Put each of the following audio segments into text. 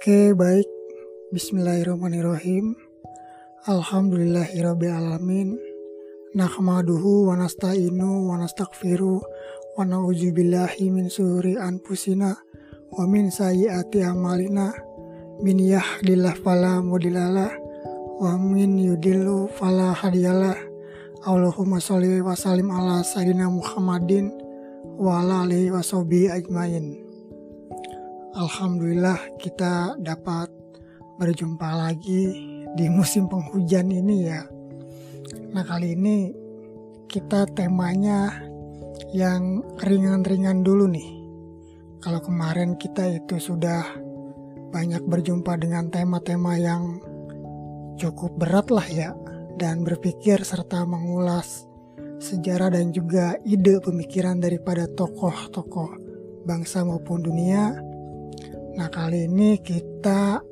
Oke, baik. Bismillahirrahmanirrahim. Alhamdulillahirabbil alamin. Nahmaduhu wa nasta'inu wa nastaghfiru wa na'udzubillahi min syururi anfusina wa min sayyiati a'malina. Min yahdihillahu fala mudhillalah wa min yudhilhu fala hadiyalah. Allahumma sholli wa sallim ala sayyidina Muhammadin wa ala alihi washabihi ajmain. Alhamdulillah kita dapat berjumpa lagi di musim penghujan ini ya. Nah, kali ini kita temanya yang ringan-ringan dulu nih. Kalau kemarin kita itu sudah banyak berjumpa dengan tema-tema yang cukup berat lah ya, dan berpikir serta mengulas sejarah dan juga ide pemikiran daripada tokoh-tokoh bangsa maupun dunia. Nah, kali ini kita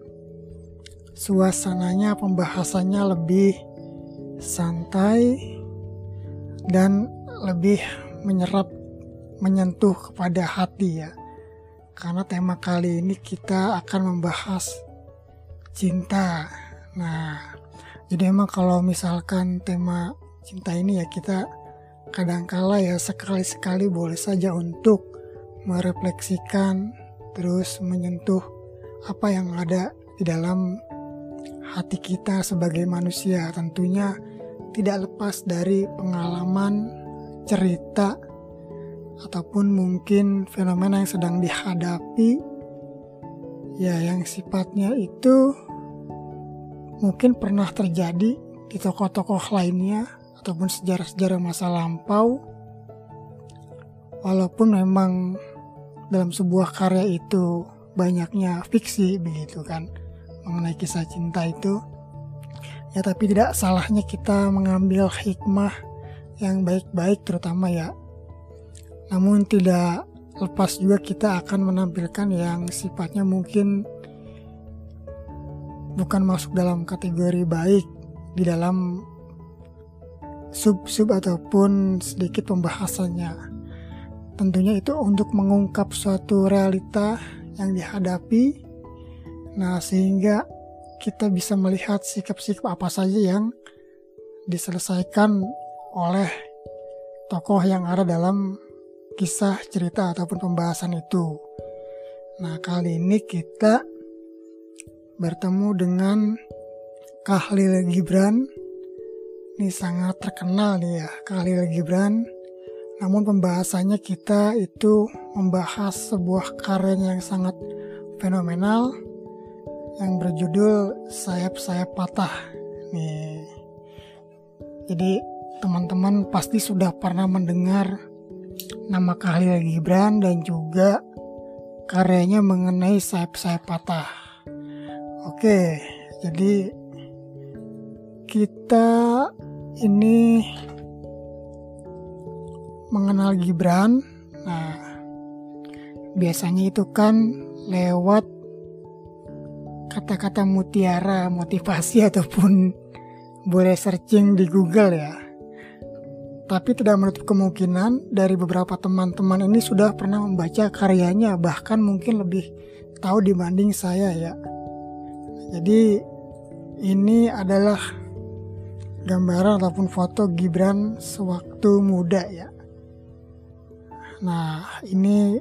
suasananya pembahasannya lebih santai dan lebih menyentuh kepada hati ya. Karena tema kali ini kita akan membahas cinta. Nah, jadi emang kalau misalkan tema cinta ini ya, kita kadangkala ya sekali-sekali boleh saja untuk merefleksikan, terus menyentuh apa yang ada di dalam hati kita sebagai manusia. Tentunya tidak lepas dari pengalaman, cerita, ataupun mungkin fenomena yang sedang dihadapi ya, yang sifatnya itu mungkin pernah terjadi di tokoh-tokoh lainnya ataupun sejarah-sejarah masa lampau. Walaupun memang dalam sebuah karya itu banyaknya fiksi begitu kan, mengenai kisah cinta itu ya, tapi tidak salahnya kita mengambil hikmah yang baik-baik terutama ya. Namun tidak lepas juga kita akan menampilkan yang sifatnya mungkin bukan masuk dalam kategori baik di dalam sub-sub ataupun sedikit pembahasannya. Tentunya itu untuk mengungkap suatu realita yang dihadapi. Nah, sehingga kita bisa melihat sikap-sikap apa saja yang diselesaikan oleh tokoh yang ada dalam kisah cerita ataupun pembahasan itu. Nah, kali ini kita bertemu dengan Khalil Gibran. Ini sangat terkenal nih ya, Khalil Gibran. Namun pembahasannya kita itu membahas sebuah karya yang sangat fenomenal yang berjudul Sayap-Sayap Patah nih. Jadi teman-teman pasti sudah pernah mendengar nama Khalil Gibran dan juga karyanya mengenai sayap-sayap patah. Oke, jadi kita ini mengenal Gibran. Nah, biasanya itu kan lewat kata-kata mutiara motivasi ataupun boleh searching di Google ya. Tapi tidak menutup kemungkinan dari beberapa teman-teman ini sudah pernah membaca karyanya, bahkan mungkin lebih tahu dibanding saya ya. Jadi ini adalah gambaran ataupun foto Gibran sewaktu muda ya. Nah, ini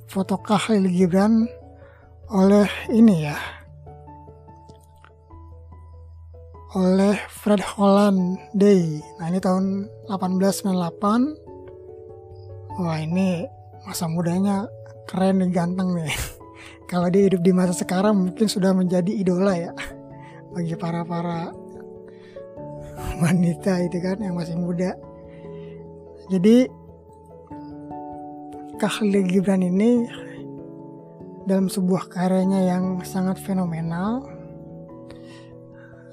foto Khalil Gibran oleh ini ya, oleh Fred Holland Day. Nah, ini tahun 1898. Wah, ini masa mudanya keren nih, ganteng nih. Kalau dia hidup di masa sekarang mungkin sudah menjadi idola ya bagi para wanita itu kan yang masih muda. Jadi Khalil Gibran ini dalam sebuah karyanya yang sangat fenomenal.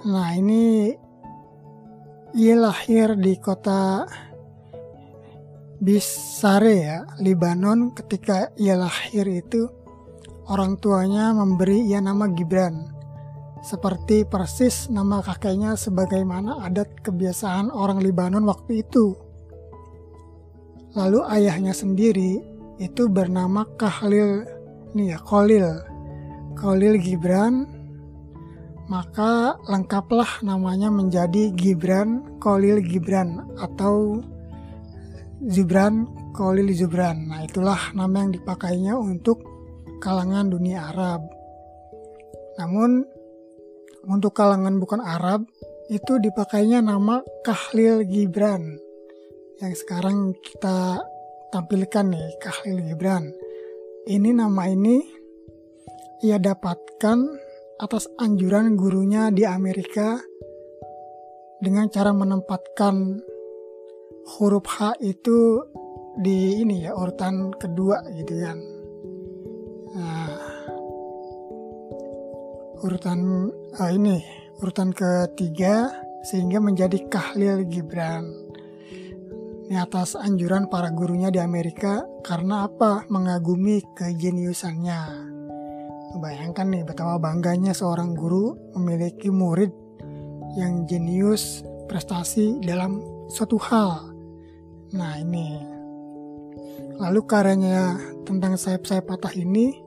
Nah, ini ia lahir di kota Bisare ya, Lebanon. Ketika ia lahir itu orang tuanya memberi ia nama Gibran, seperti persis nama kakeknya sebagaimana adat kebiasaan orang Lebanon waktu itu. Lalu ayahnya sendiri itu bernama Khalil Khalil Gibran, maka lengkaplah namanya menjadi Gibran Khalil Gibran atau Gibran Khalil Gibran. Nah, itulah nama yang dipakainya untuk kalangan dunia Arab. Namun untuk kalangan bukan Arab itu dipakainya nama Khalil Gibran. Yang sekarang kita tampilkan nih, Khalil Gibran. Ini nama ini ia dapatkan atas anjuran gurunya di Amerika dengan cara menempatkan huruf H itu di ini ya, urutan kedua gitu kan. Nah, urutan ketiga sehingga menjadi Khalil Gibran. Ini atas anjuran para gurunya di Amerika karena apa? Mengagumi kejeniusannya. Bayangkan nih betapa bangganya seorang guru memiliki murid yang jenius prestasi dalam suatu hal. Nah ini. Lalu karyanya tentang sayap-sayap patah ini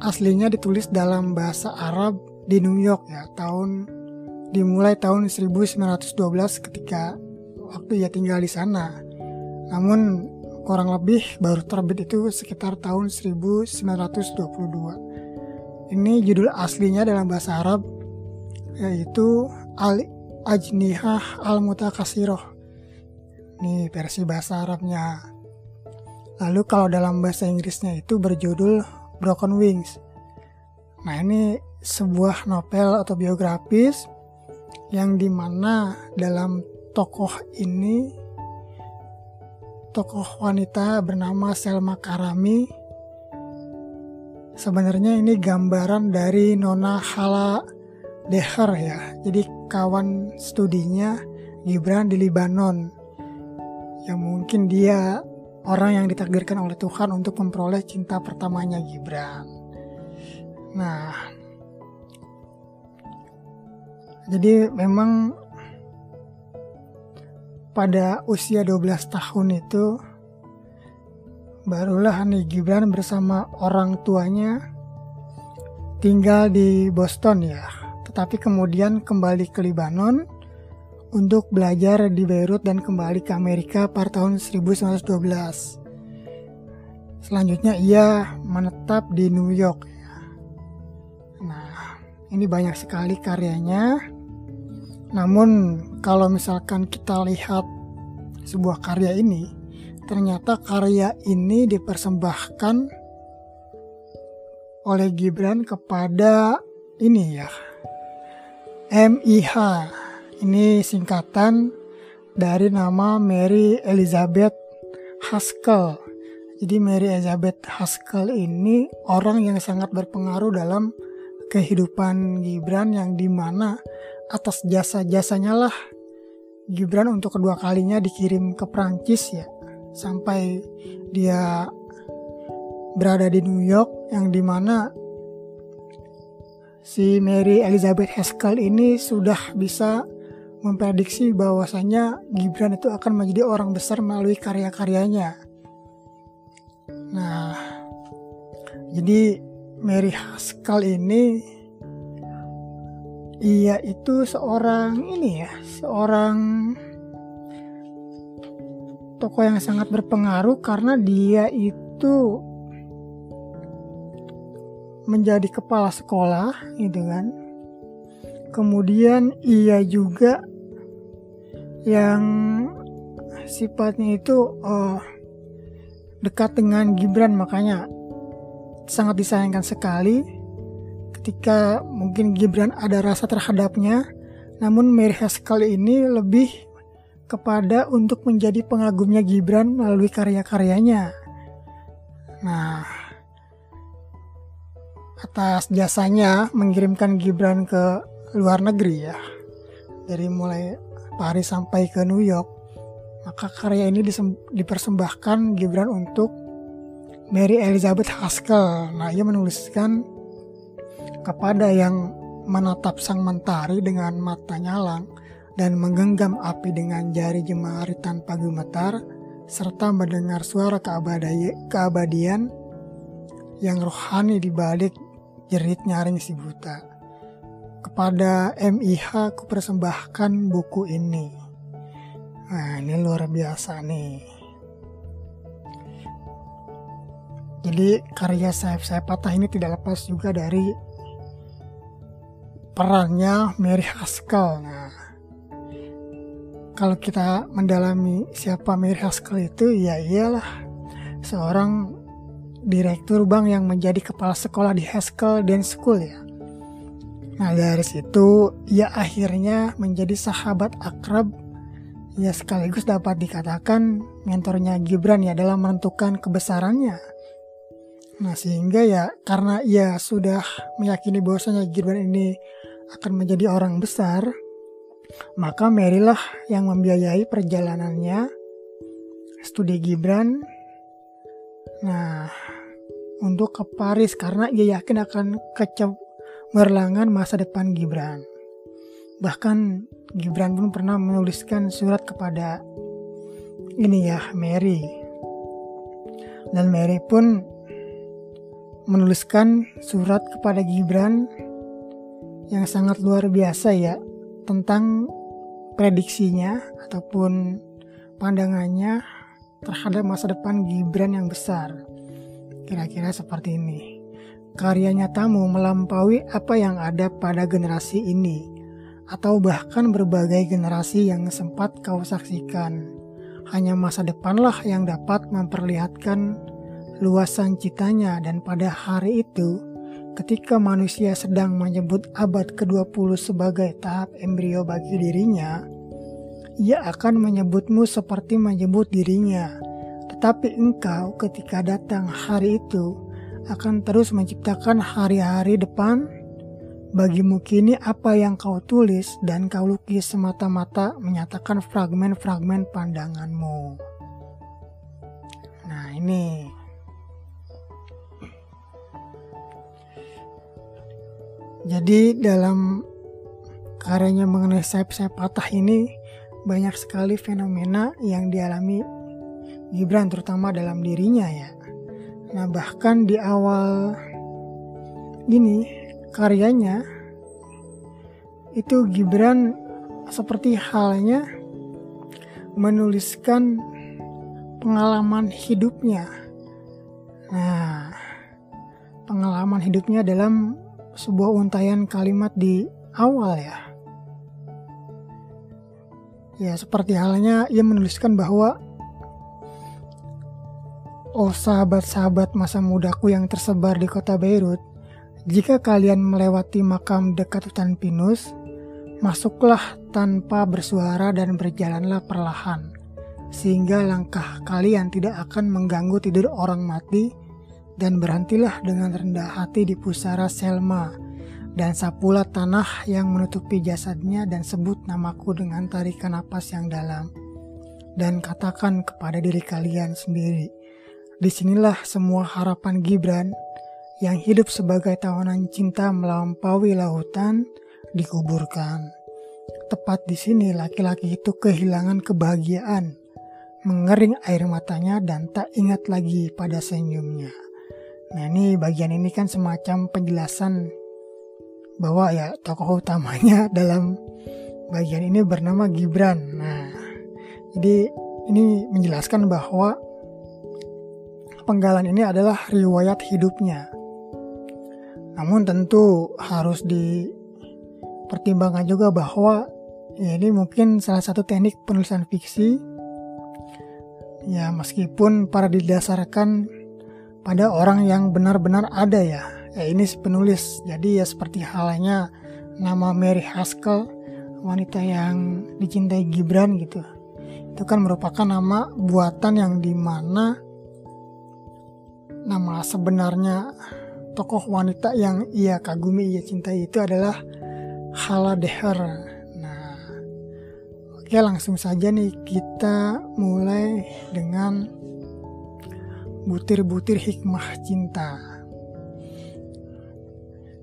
aslinya ditulis dalam bahasa Arab di New York ya, dimulai tahun 1912 ketika waktu ia tinggal di sana. Namun kurang lebih baru terbit itu sekitar tahun 1922. Ini judul aslinya dalam bahasa Arab yaitu Al-Ajnihah Al-Mutakasiroh. Ini versi bahasa Arabnya. Lalu kalau dalam bahasa Inggrisnya itu berjudul Broken Wings. Nah, ini sebuah novel autobiografis yang dimana dalam tokoh wanita bernama Selma Karami. Sebenarnya ini gambaran dari Nona Hala Deher ya. Jadi kawan studinya Gibran di Libanon. Yang mungkin dia orang yang ditakdirkan oleh Tuhan untuk memperoleh cinta pertamanya Gibran. Nah, jadi memang pada usia 12 tahun itu barulah nih Gibran bersama orang tuanya tinggal di Boston ya. Tetapi kemudian kembali ke Libanon untuk belajar di Beirut dan kembali ke Amerika pada tahun 1912. Selanjutnya ia menetap di New York. Nah, ini banyak sekali karyanya. Namun kalau misalkan kita lihat sebuah karya ini, ternyata karya ini dipersembahkan oleh Gibran kepada ini ya, MIH. Ini singkatan dari nama Mary Elizabeth Haskell. Jadi Mary Elizabeth Haskell ini orang yang sangat berpengaruh dalam kehidupan Gibran, yang dimana atas jasa-jasanya lah Gibran untuk kedua kalinya dikirim ke Prancis ya, sampai dia berada di New York, yang dimana si Mary Elizabeth Haskell ini sudah bisa memprediksi bahwasanya Gibran itu akan menjadi orang besar melalui karya-karyanya. Nah, jadi Mary Haskell ini ia itu seorang tokoh yang sangat berpengaruh karena dia itu menjadi kepala sekolah gitu kan. Kemudian ia juga yang sifatnya itu dekat dengan Gibran, makanya sangat disayangkan sekali ketika mungkin Gibran ada rasa terhadapnya, namun Mary Haskell ini lebih kepada untuk menjadi pengagumnya Gibran melalui karya-karyanya. Nah, atas jasanya mengirimkan Gibran ke luar negeri ya, dari mulai Paris sampai ke New York, maka karya ini dipersembahkan Gibran untuk Mary Elizabeth Haskell. Nah, ia menuliskan, kepada yang menatap sang mentari dengan mata nyalang dan menggenggam api dengan jari jemari tanpa gemetar, serta mendengar suara keabadian yang rohani di balik jerit nyaring si buta. Kepada MIH ku persembahkan buku ini. Nah, ini luar biasa nih. Jadi karya Sayap-Sayap Patah ini tidak lepas juga dari perannya Mary Haskell. Nah, kalau kita mendalami siapa Mary Haskell itu, ya iyalah seorang direktur bank yang menjadi kepala sekolah di Haskell Dance School ya. Nah, dari situ ia akhirnya menjadi sahabat akrab ya, sekaligus dapat dikatakan mentornya Gibran ya dalam menentukan kebesarannya. Nah, sehingga ya karena ia sudah meyakini bahwasanya Gibran ini akan menjadi orang besar, maka Mary lah yang membiayai perjalanannya studi Gibran. Nah, untuk ke Paris karena ia yakin akan kecemerlangan masa depan Gibran. Bahkan Gibran pun pernah menuliskan surat kepada Mary. Dan Mary pun menuliskan surat kepada Gibran yang sangat luar biasa ya, tentang prediksinya ataupun pandangannya terhadap masa depan Gibran yang besar. Kira-kira seperti ini. Karya nyatamu melampaui apa yang ada pada generasi ini, atau bahkan berbagai generasi yang sempat kau saksikan. Hanya masa depanlah yang dapat memperlihatkan luasan citanya, dan pada hari itu, ketika manusia sedang menyebut abad ke-20 sebagai tahap embrio bagi dirinya, ia akan menyebutmu seperti menyebut dirinya. Tetapi engkau ketika datang hari itu akan terus menciptakan hari-hari depan. Bagimu kini apa yang kau tulis dan kau lukis semata-mata menyatakan fragmen-fragmen pandanganmu. Nah, ini jadi dalam karyanya mengenai Sayap-Sayap Patah ini banyak sekali fenomena yang dialami Gibran, terutama dalam dirinya ya. Nah, bahkan di awal ini karyanya itu Gibran seperti halnya menuliskan pengalaman hidupnya. Nah, pengalaman hidupnya dalam sebuah untayan kalimat di awal ya. Ya, seperti halnya ia menuliskan bahwa, oh sahabat-sahabat masa mudaku yang tersebar di kota Beirut, jika kalian melewati makam dekat hutan pinus, masuklah tanpa bersuara dan berjalanlah perlahan, sehingga langkah kalian tidak akan mengganggu tidur orang mati, dan berhentilah dengan rendah hati di pusara Selma, dan sapulah tanah yang menutupi jasadnya, dan sebut namaku dengan tarikan napas yang dalam, dan katakan kepada diri kalian sendiri, disinilah semua harapan Gibran yang hidup sebagai tawanan cinta melampaui lautan dikuburkan. Tepat di sini laki-laki itu kehilangan kebahagiaan, mengering air matanya dan tak ingat lagi pada senyumnya. Nah, ini bagian ini kan semacam penjelasan bahwa ya tokoh utamanya dalam bagian ini bernama Gibran. Nah, jadi ini menjelaskan bahwa penggalan ini adalah riwayat hidupnya. Namun tentu harus dipertimbangkan juga bahwa ya ini mungkin salah satu teknik penulisan fiksi. Ya, meskipun para didasarkan pada orang yang benar-benar ada ya ini penulis. Jadi ya seperti halnya nama Mary Haskell, wanita yang dicintai Gibran gitu. Itu kan merupakan nama buatan yang dimana nama sebenarnya tokoh wanita yang ia kagumi, ia cintai itu adalah Hala Deher. Nah, oke, langsung saja nih kita mulai dengan butir-butir hikmah cinta.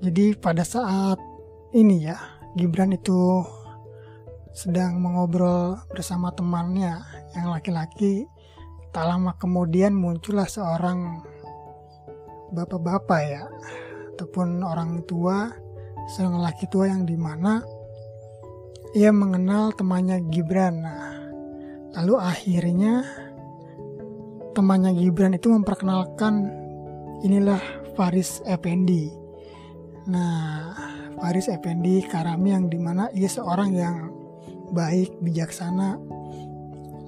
Jadi pada saat ini ya, Gibran itu sedang mengobrol bersama temannya yang laki-laki. Tak lama kemudian muncullah seorang bapak-bapak ya, ataupun orang tua, seorang laki tua yang dimana ia mengenal temannya Gibran. Nah, lalu akhirnya temannya Gibran itu memperkenalkan, inilah Faris Effendi. Nah, Faris Effendi Karami yang dimana ia seorang yang baik, bijaksana.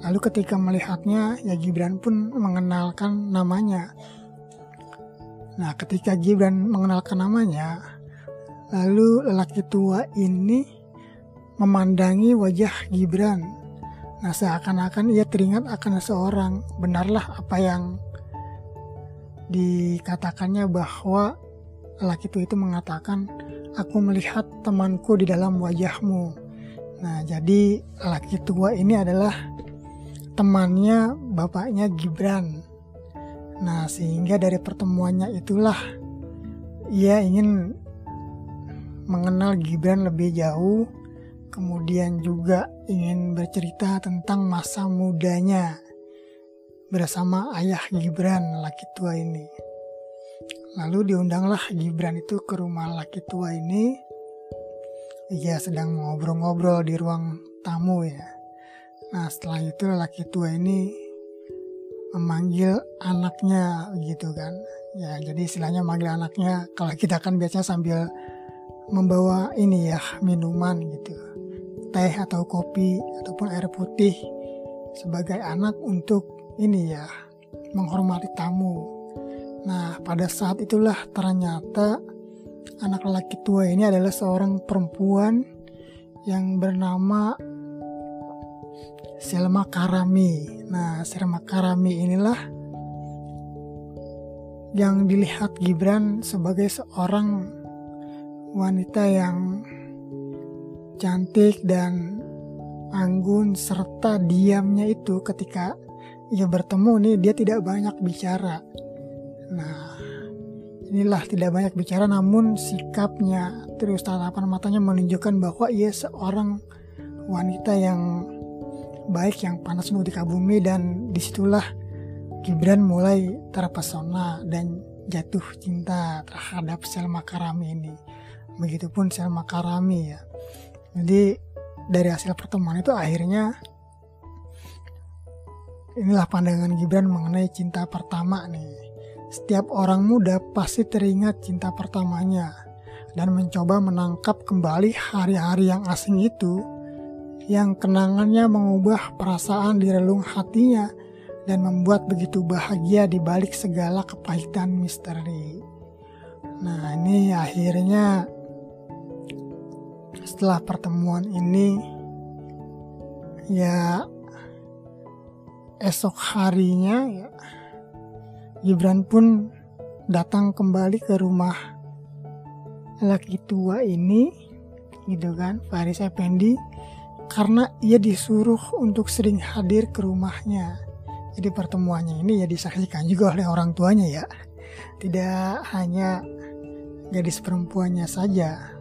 Lalu ketika melihatnya, ya Gibran pun mengenalkan namanya. Nah, ketika Gibran mengenalkan namanya, lalu lelaki tua ini memandangi wajah Gibran. Nah, seakan-akan ia teringat akan seseorang. Benarlah apa yang dikatakannya bahwa lelaki tua itu mengatakan, "Aku melihat temanku di dalam wajahmu." Nah, jadi lelaki tua ini adalah temannya bapaknya Gibran. Nah, sehingga dari pertemuannya itulah ia ingin mengenal Gibran lebih jauh, kemudian juga ingin bercerita tentang masa mudanya bersama ayah Gibran, laki tua ini. Lalu diundanglah Gibran itu ke rumah laki tua ini. Ia sedang ngobrol-ngobrol di ruang tamu ya. Nah, setelah itu laki tua ini memanggil anaknya gitu kan. Ya, jadi istilahnya manggil anaknya, kalau kita kan biasanya sambil membawa ini ya, minuman gitu. Teh atau kopi ataupun air putih sebagai anak untuk ini ya, menghormati tamu. Nah, pada saat itulah ternyata anak laki tua ini adalah seorang perempuan yang bernama Selma Karami. Nah, Selma Karami inilah yang dilihat Gibran sebagai seorang wanita yang cantik dan anggun, serta diamnya itu ketika ia bertemu nih, dia tidak banyak bicara. Nah, inilah tidak banyak bicara, namun sikapnya terus tatapan matanya menunjukkan bahwa ia seorang wanita yang baik, yang panas untuk dikagumi. Dan disitulah Gibran mulai terpesona dan jatuh cinta terhadap Selma Karami ini. Begitupun Selma Karami ya. Jadi dari hasil pertemuan itu akhirnya inilah pandangan Gibran mengenai cinta pertama nih. Setiap orang muda pasti teringat cinta pertamanya dan mencoba menangkap kembali hari-hari yang asing itu, yang kenangannya mengubah perasaan di relung hatinya dan membuat begitu bahagia di balik segala kepahitan misteri. Nah, ini akhirnya setelah pertemuan ini ya, esok harinya ya, Gibran pun datang kembali ke rumah laki tua ini gitu kan, Faris Effendi, karena ia disuruh untuk sering hadir ke rumahnya. Jadi pertemuannya ini ya disaksikan juga oleh orang tuanya ya, tidak hanya gadis perempuannya saja.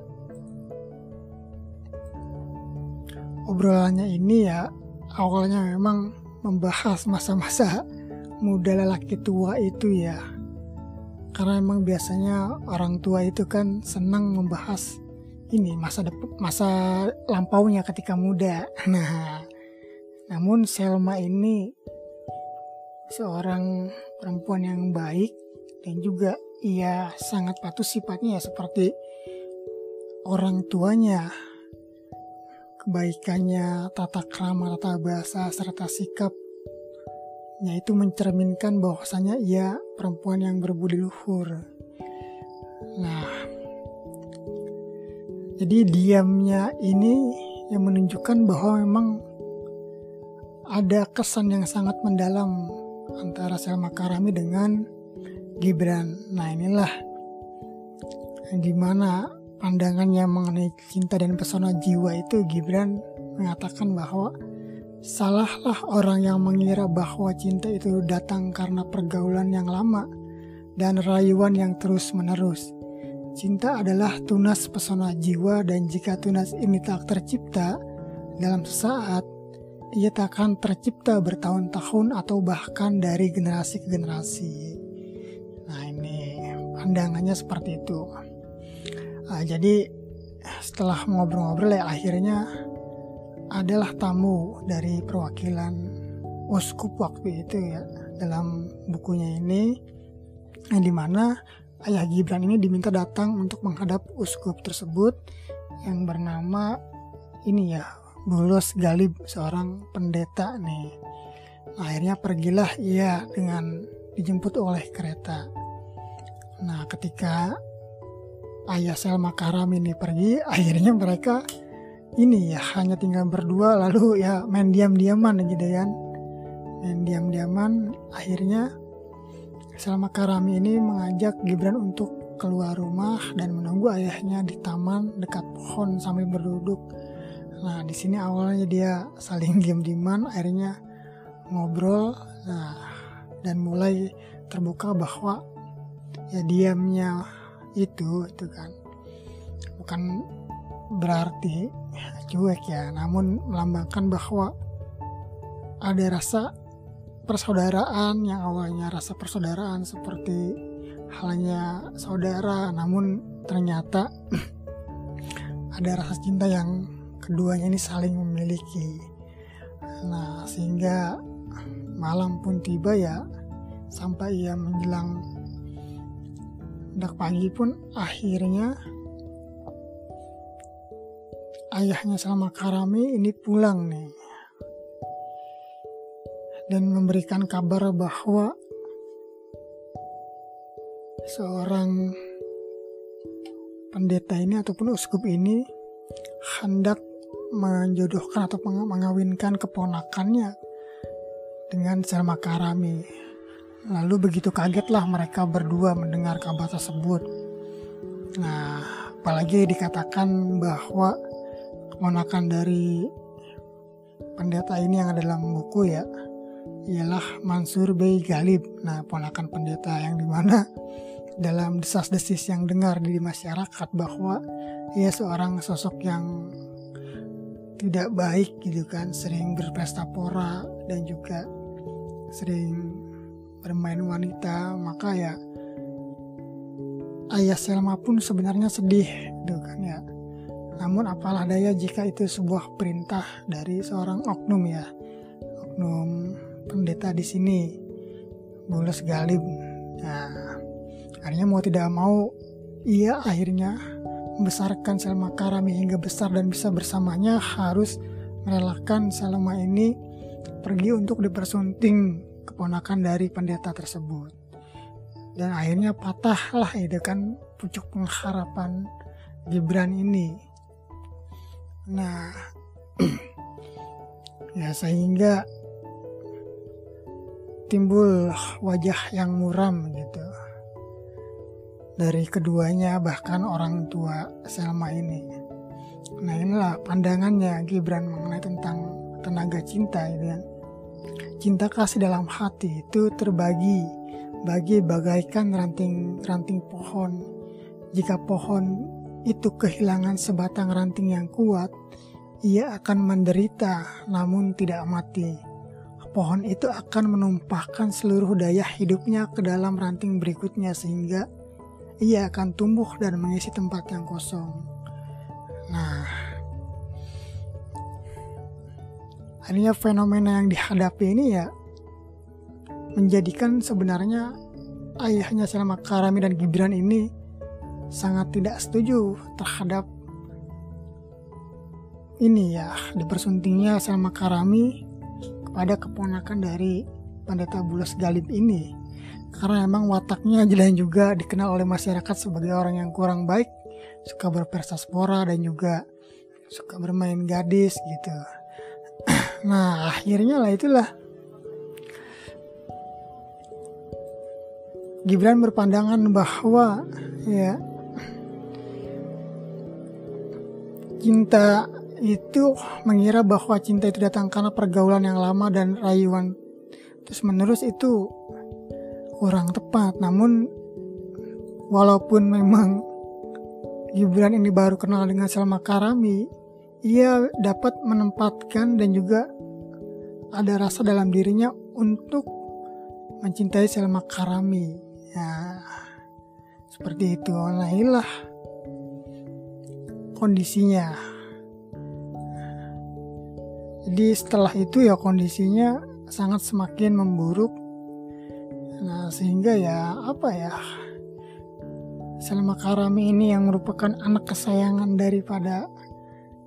Obrolannya ini ya awalnya memang membahas masa-masa muda lelaki tua itu ya, karena memang biasanya orang tua itu kan senang membahas ini masa lampaunya ketika muda. Nah, namun Selma ini seorang perempuan yang baik dan juga ia sangat patuh sifatnya ya, seperti orang tuanya. Kebaikannya, tata krama, tata bahasa, serta sikapnya itu mencerminkan bahwasanya ia perempuan yang berbudi luhur. Nah, jadi diamnya ini yang menunjukkan bahwa memang ada kesan yang sangat mendalam antara Selma Karami dengan Gibran. Nah, inilah dimana pandangannya mengenai cinta dan pesona jiwa itu, Gibran mengatakan bahwa salahlah orang yang mengira bahwa cinta itu datang karena pergaulan yang lama dan rayuan yang terus-menerus. Cinta adalah tunas pesona jiwa, dan jika tunas ini tak tercipta dalam sesaat, ia tak akan tercipta bertahun-tahun atau bahkan dari generasi ke generasi. Nah, ini pandangannya seperti itu. Jadi setelah ngobrol-ngobrol ya akhirnya adalah tamu dari perwakilan uskup waktu itu ya dalam bukunya ini, yang dimana ayah Gibran ini diminta datang untuk menghadap uskup tersebut yang bernama ini ya Bulos Galib, seorang pendeta nih. Akhirnya pergilah ia dengan dijemput oleh kereta. Nah, ketika ayah Selma Karam ini pergi, akhirnya mereka ini ya hanya tinggal berdua, lalu ya main diam-diaman gitu kan. Main diam-diaman, akhirnya Selma Karam ini mengajak Gibran untuk keluar rumah dan menunggu ayahnya di taman dekat pohon sambil berduduk. Nah, di sini awalnya dia saling diam-diaman, akhirnya ngobrol. Nah, dan mulai terbuka bahwa ya diamnya itu kan bukan berarti cuek ya, namun melambangkan bahwa ada rasa persaudaraan yang awalnya rasa persaudaraan seperti halnya saudara, namun ternyata ada rasa cinta yang keduanya ini saling memiliki. Nah, sehingga malam pun tiba ya, sampai ia menjelang hendak pagi pun akhirnya ayahnya Salma Karami ini pulang nih dan memberikan kabar bahwa seorang pendeta ini ataupun uskup ini hendak menjodohkan atau mengawinkan keponakannya dengan Salma Karami. Lalu begitu kagetlah mereka berdua mendengar kabar tersebut. Nah, apalagi dikatakan bahwa keponakan dari pendeta ini yang ada dalam buku ya ialah Mansur Bey Galib. Nah, ponakan pendeta yang dimana dalam desas-desis yang dengar di masyarakat bahwa ia seorang sosok yang tidak baik gitu kan, sering berpesta pora dan juga sering bermain wanita, maka ya ayah Selma pun sebenarnya sedih gitu kan ya. Namun apalah daya jika itu sebuah perintah dari seorang oknum ya, oknum pendeta di sini, Bulos Galib. Nah, akhirnya mau tidak mau ia akhirnya membesarkan Selma Karami hingga besar dan bisa bersamanya, harus merelakan Selma ini pergi untuk dipersunting keponakan dari pendeta tersebut. Dan akhirnya patahlah itu kan pucuk pengharapan Gibran ini. Nah, ya sehingga timbul wajah yang muram gitu dari keduanya, bahkan orang tua Selma ini. Nah, inilah pandangannya Gibran mengenai tentang tenaga cinta gitu kan. Cinta kasih dalam hati itu terbagi bagaikan ranting pohon. Jika pohon itu kehilangan sebatang ranting yang kuat, ia akan menderita namun tidak mati. Pohon itu akan menumpahkan seluruh daya hidupnya ke dalam ranting berikutnya sehingga ia akan tumbuh dan mengisi tempat yang kosong. Nah, akhirnya fenomena yang dihadapi ini ya menjadikan sebenarnya ayahnya Selma Karami dan Gibran ini sangat tidak setuju terhadap ini ya, dipersuntingnya Selma Karami kepada keponakan dari pendeta Bulos Galib ini, karena memang wataknya dan juga dikenal oleh masyarakat sebagai orang yang kurang baik, suka berpesta pora dan juga suka bermain gadis gitu. Nah, akhirnya lah itulah Gibran berpandangan bahwa ya cinta itu mengira bahwa cinta itu datang karena pergaulan yang lama dan rayuan terus menerus itu kurang tepat. Namun walaupun memang Gibran ini baru kenal dengan Selma Karami, ia dapat menempatkan dan juga ada rasa dalam dirinya untuk mencintai Selma Karami ya, seperti itu. Nah, inilah kondisinya. Jadi setelah itu ya kondisinya sangat semakin memburuk. Nah, sehingga Salma Karami ini yang merupakan anak kesayangan daripada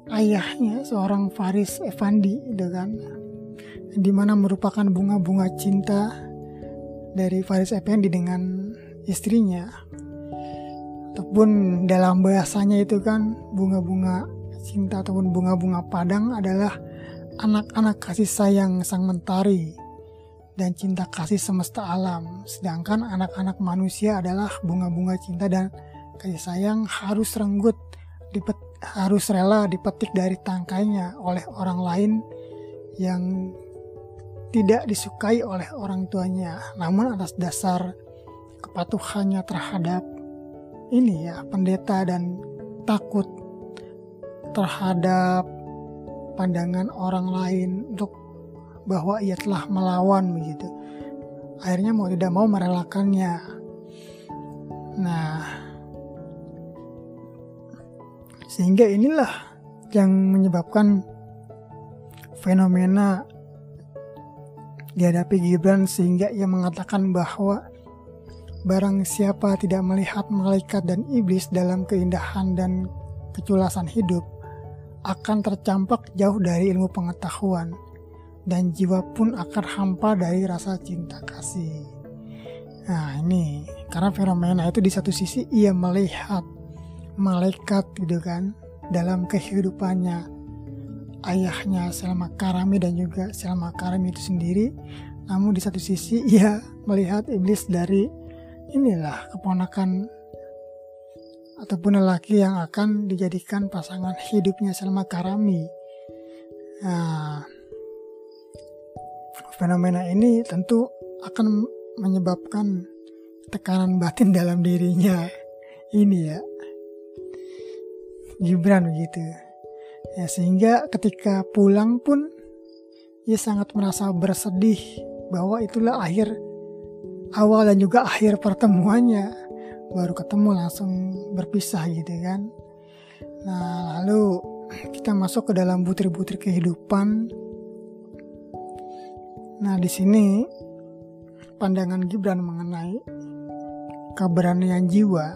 ayahnya, seorang Faris Effendi, gitu kan, dimana merupakan bunga-bunga cinta dari Faris Effendi dengan istrinya, ataupun dalam bahasanya itu kan bunga-bunga cinta ataupun bunga-bunga padang adalah anak-anak kasih sayang sang mentari dan cinta kasih semesta alam. Sedangkan anak-anak manusia adalah bunga-bunga cinta dan kasih sayang harus rela dipetik dari tangkainya oleh orang lain yang tidak disukai oleh orang tuanya, namun atas dasar kepatuhannya terhadap pendeta dan takut terhadap pandangan orang lain untuk bahwa ia telah melawan begitu. Akhirnya mau tidak mau merelakannya. Nah, sehingga inilah yang menyebabkan fenomena dihadapi Gibran, sehingga ia mengatakan bahwa barang siapa tidak melihat malaikat dan iblis dalam keindahan dan keculasan hidup akan tercampak jauh dari ilmu pengetahuan, dan jiwa pun akan hampa dari rasa cinta kasih. Nah, ini karena fenomena itu di satu sisi ia melihat malaikat gitu kan dalam kehidupannya ayahnya Salma Karami dan juga Salma Karami itu sendiri, namun di satu sisi ia melihat iblis dari keponakan ataupun lelaki yang akan dijadikan pasangan hidupnya Salma Karami. Nah, fenomena ini tentu akan menyebabkan tekanan batin dalam dirinya Gibran begitu ya, sehingga ketika pulang pun ia sangat merasa bersedih bahwa itulah awal dan juga akhir pertemuannya, baru ketemu langsung berpisah gitu kan. Nah, lalu kita masuk ke dalam butir-butir kehidupan. Nah, di sini pandangan Gibran mengenai keberanian jiwa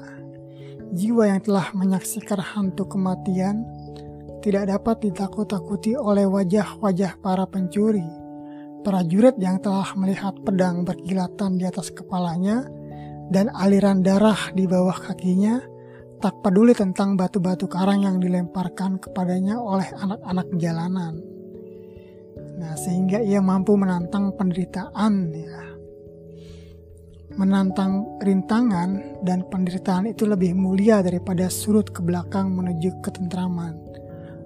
yang telah menyaksikan hantu kematian tidak dapat ditakut-takuti oleh wajah-wajah para pencuri, prajurit yang telah melihat pedang berkilatan di atas kepalanya dan aliran darah di bawah kakinya, tak peduli tentang batu-batu karang yang dilemparkan kepadanya oleh anak-anak jalanan. Nah, sehingga ia mampu menantang penderitaan menantang rintangan, dan penderitaan itu lebih mulia daripada surut ke belakang menuju ketentraman.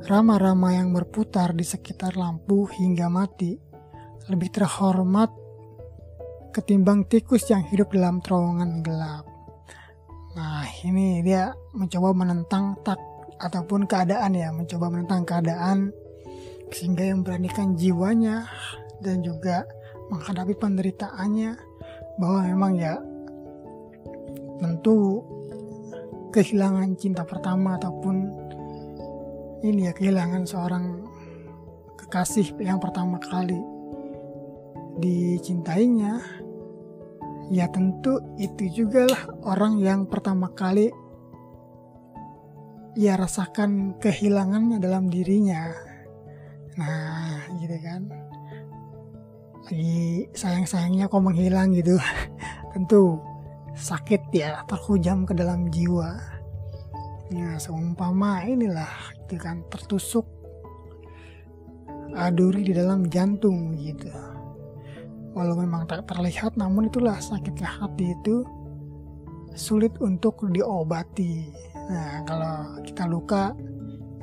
Rama-rama yang berputar di sekitar lampu hingga mati lebih terhormat ketimbang tikus yang hidup dalam terowongan gelap. Nah, ini dia mencoba menentang mencoba menentang keadaan, sehingga yang memberanikan jiwanya dan juga menghadapi penderitaannya, bahwa memang tentu kehilangan cinta pertama ataupun kehilangan seorang kekasih yang pertama kali dicintainya, ya tentu itu juga lah orang yang pertama kali ia rasakan kehilangannya dalam dirinya. Nah, gitu kan, lagi sayang-sayangnya kok menghilang gitu. Tentu sakit terhujam ke dalam jiwa. Nah, seumpama itu kan tertusuk duri di dalam jantung gitu. Walau memang tak terlihat, namun itulah sakitnya hati itu sulit untuk diobati. Nah, kalau kita luka,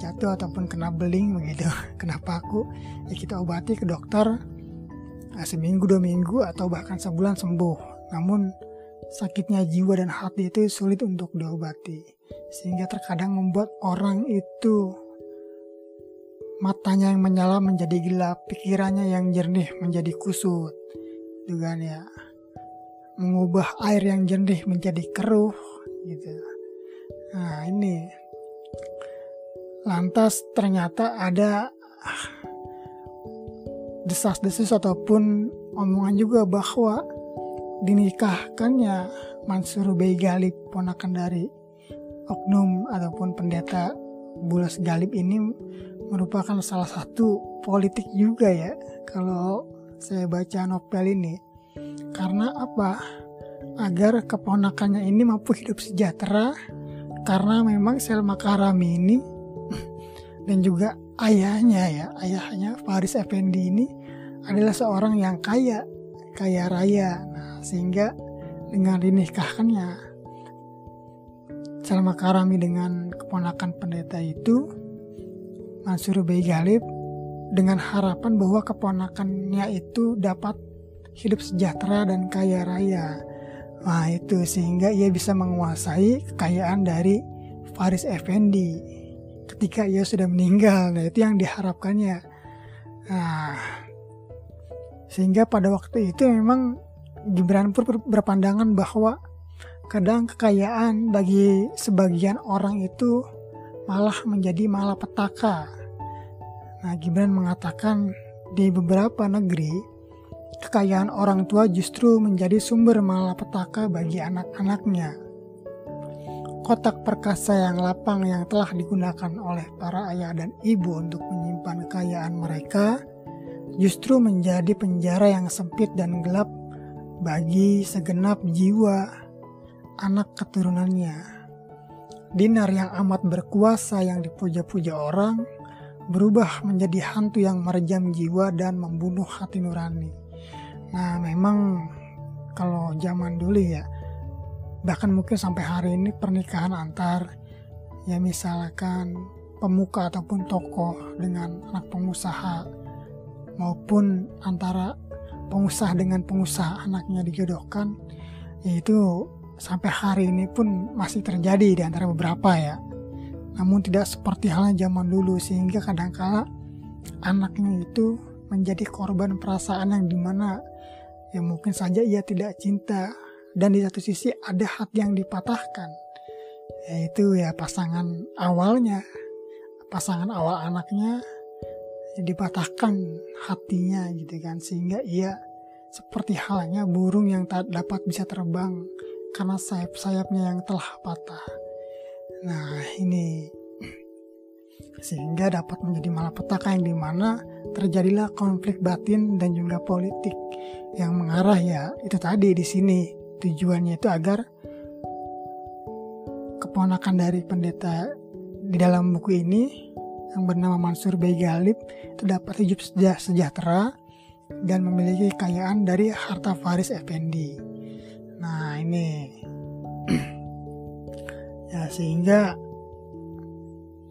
jatuh ataupun kena beling begitu, kena paku, kita obati ke dokter, seminggu 2 minggu atau bahkan sebulan sembuh. Namun sakitnya jiwa dan hati itu sulit untuk diobati, sehingga terkadang membuat orang itu matanya yang menyala menjadi gelap, pikirannya yang jernih menjadi kusut, juga mengubah air yang jernih menjadi keruh, gitu. Nah ini lantas ternyata ada desas-desus ataupun omongan juga bahwa dinikahkannya Mansur Bey Galib, ponakan dari oknum ataupun pendeta Bulas Galib ini merupakan salah satu politik juga ya kalau saya baca novel ini. Karena apa? Agar keponakannya ini mampu hidup sejahtera, karena memang Selma Karami ini dan juga ayahnya Faris Effendi ini adalah seorang yang kaya raya. Nah, sehingga dengan dinikahkannya Selma Karami dengan keponakan pendeta itu, Mansur Bey Galib, dengan harapan bahwa keponakannya itu dapat hidup sejahtera dan kaya raya. Nah itu sehingga ia bisa menguasai kekayaan dari Faris Effendi ketika ia sudah meninggal. Nah itu yang diharapkannya. Nah sehingga pada waktu itu memang Gibran pun berpandangan bahwa kadang kekayaan bagi sebagian orang itu malah menjadi malapetaka. Nah Gibran mengatakan di beberapa negeri kekayaan orang tua justru menjadi sumber malapetaka bagi anak-anaknya. Kotak perkasa yang lapang yang telah digunakan oleh para ayah dan ibu untuk menyimpan kekayaan mereka justru menjadi penjara yang sempit dan gelap bagi segenap jiwa anak keturunannya. Dinar yang amat berkuasa yang dipuja-puja orang berubah menjadi hantu yang merejam jiwa dan membunuh hati nurani. Nah memang kalau zaman dulu ya, bahkan mungkin sampai hari ini pernikahan antar ya misalkan pemuka ataupun tokoh dengan anak pengusaha maupun antara pengusaha dengan pengusaha anaknya dijodohkan, yaitu sampai hari ini pun masih terjadi di antara beberapa ya. Namun tidak seperti halnya zaman dulu, sehingga kadangkala anaknya itu menjadi korban perasaan yang dimana ya mungkin saja ia tidak cinta, dan di satu sisi ada hati yang dipatahkan, yaitu ya pasangan awal anaknya dipatahkan hatinya gitu kan, sehingga ia seperti halnya burung yang tak dapat bisa terbang karena sayap-sayapnya yang telah patah. Nah ini sehingga dapat menjadi malapetaka yang dimana terjadilah konflik batin dan juga politik yang mengarah ya itu tadi di sini tujuannya itu agar keponakan dari pendeta di dalam buku ini yang bernama Mansur Bey Galib itu dapat hidup sejahtera dan memiliki kekayaan dari harta Faris Effendi. Nah ini ya sehingga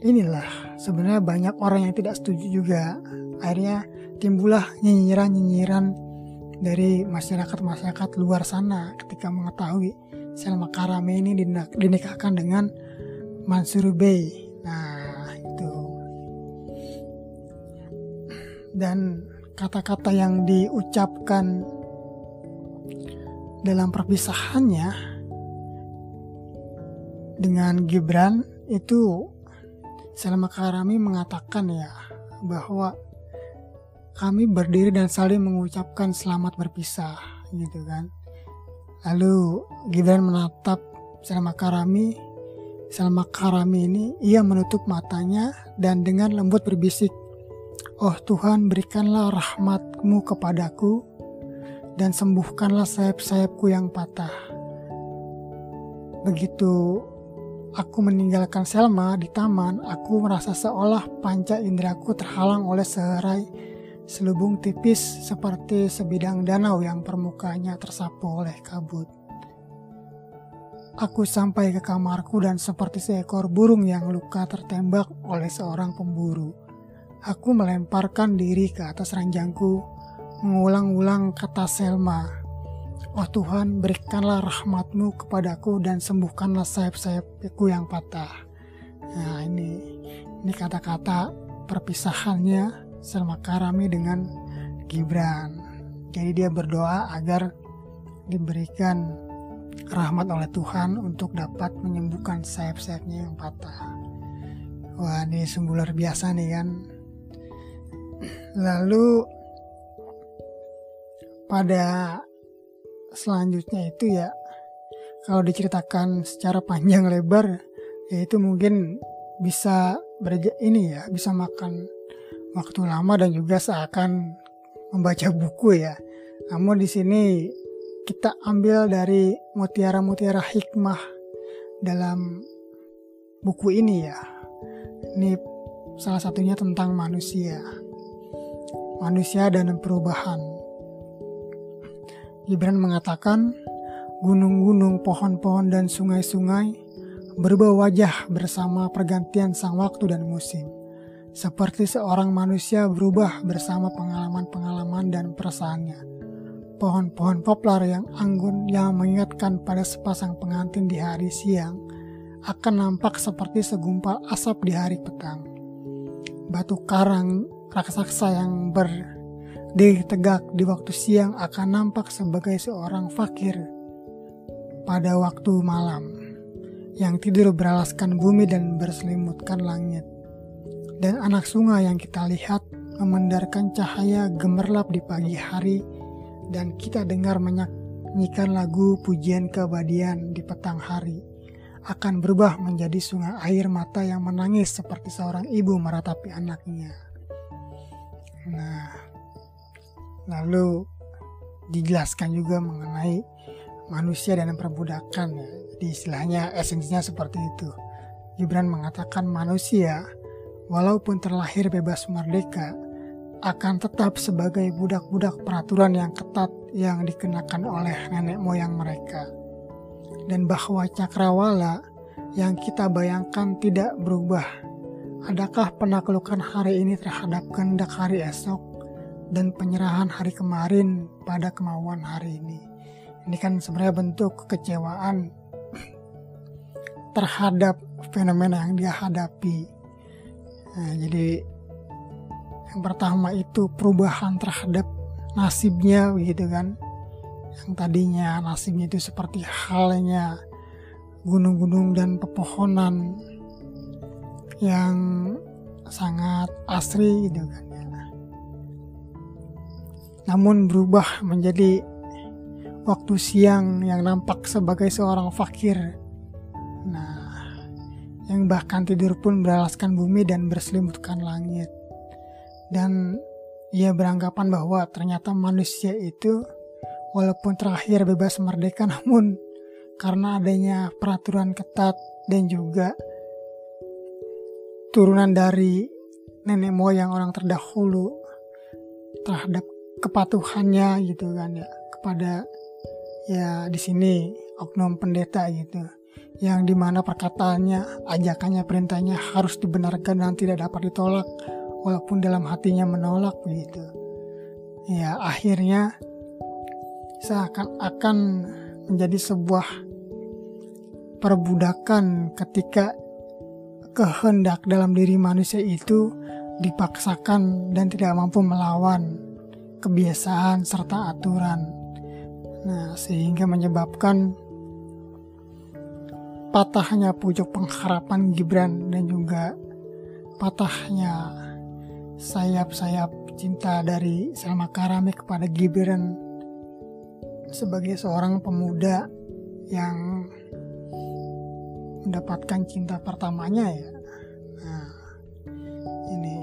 inilah sebenarnya banyak orang yang tidak setuju juga. Akhirnya timbullah nyinyiran dari masyarakat luar sana ketika mengetahui Selma Karami ini dinikahkan dengan Mansur Bey. Nah itu. Dan kata-kata yang diucapkan dalam perpisahannya dengan Gibran itu, Selma Karami mengatakan ya bahwa kami berdiri dan saling mengucapkan selamat berpisah gitu kan. Lalu Gibran menatap Selma Karami ini, ia menutup matanya dan dengan lembut berbisik, "Oh Tuhan, berikanlah rahmat-Mu kepadaku dan sembuhkanlah sayap-sayapku yang patah." Begitu aku meninggalkan Selma di taman, aku merasa seolah panca indraku terhalang oleh sehelai selubung tipis seperti sebidang danau yang permukaannya tersapu oleh kabut. Aku sampai ke kamarku dan seperti seekor burung yang luka tertembak oleh seorang pemburu. Aku melemparkan diri ke atas ranjangku, mengulang-ulang kata Selma, "Oh Tuhan, berikanlah rahmat-Mu kepadaku dan sembuhkanlah sayap-sayapku yang patah." Nah ini kata-kata perpisahannya Selma Karami dengan Gibran. Jadi dia berdoa agar diberikan rahmat oleh Tuhan untuk dapat menyembuhkan sayap-sayapnya yang patah. Wah, ini sungguh luar biasa nih kan. Lalu pada selanjutnya itu ya, kalau diceritakan secara panjang lebar, yaitu mungkin bisa bisa makan waktu lama dan juga seakan membaca buku ya. Namun di sini kita ambil dari mutiara-mutiara hikmah dalam buku ini ya. Ini salah satunya tentang manusia dan perubahan. Gibran mengatakan, gunung-gunung, pohon-pohon, dan sungai-sungai berubah wajah bersama pergantian sang waktu dan musim. Seperti seorang manusia berubah bersama pengalaman-pengalaman dan perasaannya. Pohon-pohon poplar yang anggun yang mengingatkan pada sepasang pengantin di hari siang akan nampak seperti segumpal asap di hari petang. Batu karang raksasa yang berdiri tegak di waktu siang akan nampak sebagai seorang fakir pada waktu malam yang tidur beralaskan bumi dan berselimutkan langit. Dan anak sungai yang kita lihat memandarkan cahaya gemerlap di pagi hari, dan kita dengar menyanyikan lagu pujian keabadian di petang hari, akan berubah menjadi sungai air mata yang menangis seperti seorang ibu meratapi anaknya. Nah, lalu dijelaskan juga mengenai manusia dan perbudakan ya. Jadi istilahnya esensinya seperti itu. Gibran mengatakan manusia walaupun terlahir bebas merdeka akan tetap sebagai budak-budak peraturan yang ketat yang dikenakan oleh nenek moyang mereka. Dan bahwa cakrawala yang kita bayangkan tidak berubah. Adakah penaklukan hari ini terhadap kehendak hari esok dan penyerahan hari kemarin pada kemauan hari ini? Ini kan sebenarnya bentuk kekecewaan terhadap fenomena yang dia hadapi. Nah, jadi yang pertama itu perubahan terhadap nasibnya gitu kan. Yang tadinya nasibnya itu seperti halnya gunung-gunung dan pepohonan yang sangat asri gitu kan ya. Namun berubah menjadi waktu siang yang nampak sebagai seorang fakir. Nah, yang bahkan tidur pun beralaskan bumi dan berselimutkan langit. Dan ia beranggapan bahwa ternyata manusia itu walaupun terakhir bebas merdeka, namun karena adanya peraturan ketat dan juga turunan dari nenek moyang orang terdahulu terhadap kepatuhannya gitu kan ya, kepada ya di sini oknum pendeta gitu, yang dimana perkataannya, ajakannya, perintahnya harus dibenarkan dan tidak dapat ditolak walaupun dalam hatinya menolak begitu. Ya akhirnya seakan-akan menjadi sebuah perbudakan ketika kehendak dalam diri manusia itu dipaksakan dan tidak mampu melawan kebiasaan serta aturan. Nah, sehingga menyebabkan patahnya pucuk pengharapan Gibran dan juga patahnya sayap-sayap cinta dari Salma Karami kepada Gibran sebagai seorang pemuda yang mendapatkan cinta pertamanya ya. Nah, ini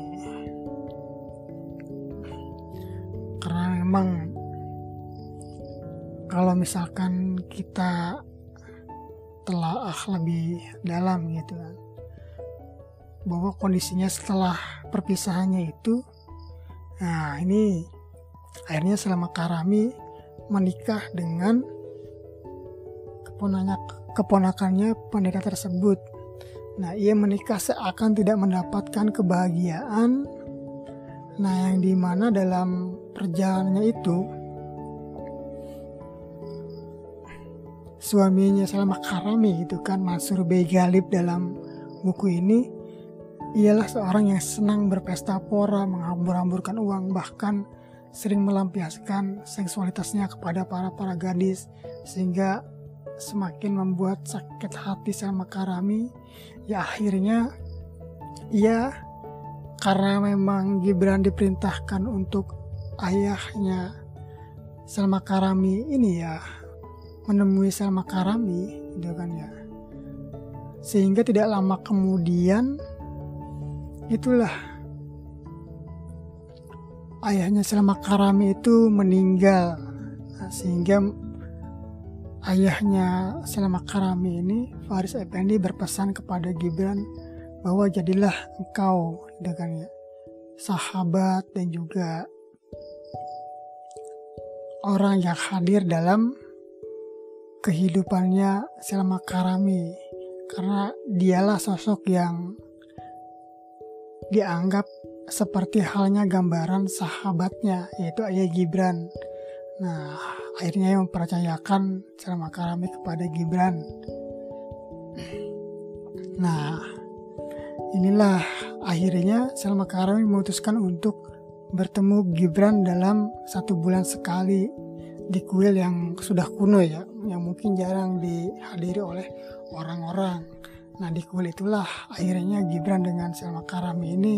karena memang kalau misalkan kita telaah lebih dalam gitu kan, bahwa kondisinya setelah perpisahannya itu, nah ini akhirnya Salma Karami menikah dengan keponakannya pendeta tersebut. Nah, ia menikah seakan tidak mendapatkan kebahagiaan. Nah, yang dimana dalam perjalanannya itu suaminya Salma Karami gitu kan, Mansur Bey Galib dalam buku ini, ialah seorang yang senang berpesta pora, menghambur-hamburkan uang, bahkan sering melampiaskan seksualitasnya kepada para gadis, sehingga semakin membuat sakit hati Salma Karami. Ya akhirnya ia, karena memang Gibran diperintahkan untuk ayahnya Salma Karami ini ya menemui Salma Karami gitu kan ya, sehingga tidak lama kemudian itulah ayahnya Salma Karami itu meninggal. Nah, sehingga ayahnya Salma Karami ini, Faris Effendi, berpesan kepada Gibran bahwa jadilah engkau gitu kan ya, sahabat dan juga orang yang hadir dalam kehidupannya Salma Karami, karena dialah sosok yang dianggap seperti halnya gambaran sahabatnya, yaitu ayah Gibran. Nah, akhirnya yang mempercayakan Salma Karami kepada Gibran. Nah, inilah akhirnya Salma Karami memutuskan untuk bertemu Gibran dalam 1 bulan sekali di kuil yang sudah kuno ya, yang mungkin jarang dihadiri oleh orang-orang. Nah, di kuil itulah akhirnya Gibran dengan Salma Karami ini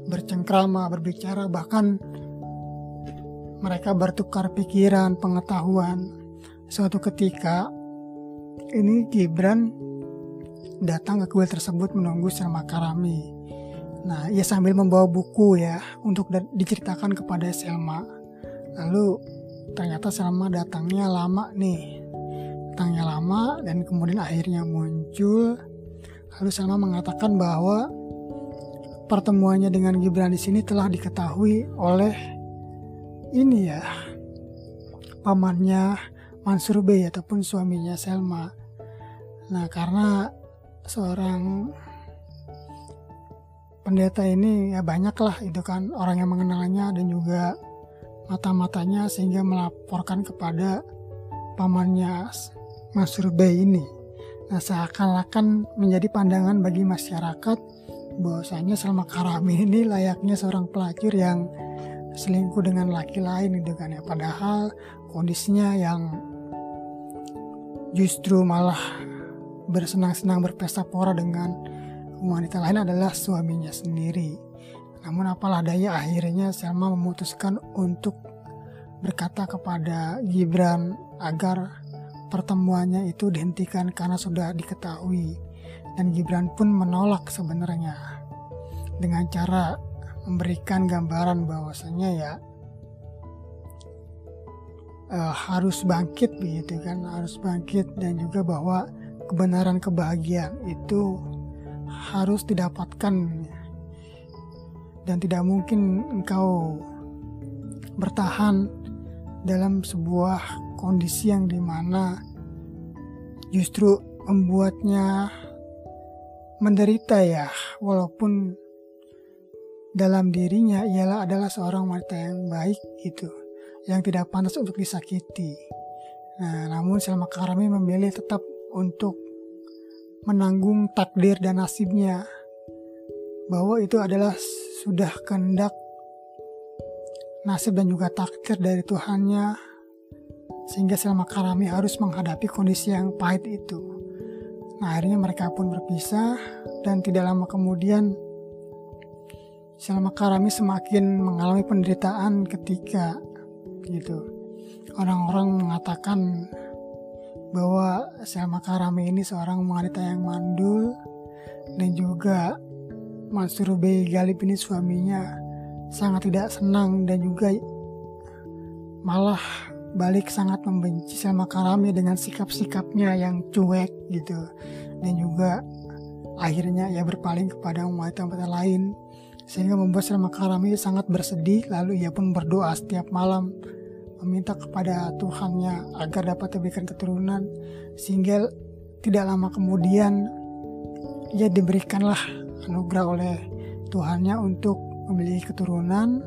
bercengkrama, berbicara, bahkan mereka bertukar pikiran, pengetahuan. Suatu ketika ini Gibran datang ke kuil tersebut menunggu Salma Karami. Nah, ia sambil membawa buku ya untuk diceritakan kepada Salma. Lalu ternyata Salma datangnya lama nih. Datangnya lama dan kemudian akhirnya muncul. Lalu Salma mengatakan bahwa pertemuannya dengan Gibran di sini telah diketahui oleh ini ya, pamannya Mansur Bey ataupun suaminya Salma. Nah, karena seorang pendeta ini ya banyaklah itu kan orang yang mengenalnya dan juga mata-matanya, sehingga melaporkan kepada pamannya Mansur Bey ini. Nah, seakan-akan menjadi pandangan bagi masyarakat bahwasanya Salma Karami ini layaknya seorang pelacur yang selingkuh dengan laki lain gitu kan ya, padahal kondisinya yang justru malah bersenang-senang berpesta pora dengan wanita lain adalah suaminya sendiri. Namun apalah daya, akhirnya Salma memutuskan untuk berkata kepada Gibran agar pertemuannya itu dihentikan karena sudah diketahui. Dan Gibran pun menolak sebenarnya dengan cara memberikan gambaran bahwasanya ya harus bangkit begitu kan, harus bangkit, dan juga bahwa kebenaran kebahagiaan itu harus didapatkan dan tidak mungkin engkau bertahan dalam sebuah kondisi yang dimana justru membuatnya menderita ya, walaupun dalam dirinya ialah adalah seorang wanita yang baik gitu, yang tidak pantas untuk disakiti. Nah, namun Salma Karami memilih tetap untuk menanggung takdir dan nasibnya, bahwa itu adalah sudah kehendak, nasib dan juga takdir dari Tuhannya, sehingga Salma Karami harus menghadapi kondisi yang pahit itu. Nah, akhirnya mereka pun berpisah, dan tidak lama kemudian Salma Karami semakin mengalami penderitaan ketika gitu orang-orang mengatakan bahwa Salma Karami ini seorang wanita yang mandul, dan juga Mansur Bey Galib ini suaminya sangat tidak senang dan juga malah balik sangat membenci Salma Karami dengan sikap-sikapnya yang cuek gitu, dan juga akhirnya ia berpaling kepada wanita-wanita lain, sehingga membuat Salma Karami sangat bersedih. Lalu ia pun berdoa setiap malam meminta kepada Tuhannya agar dapat diberikan keturunan, sehingga tidak lama kemudian ia diberikanlah anugerah oleh Tuhannya untuk memiliki keturunan.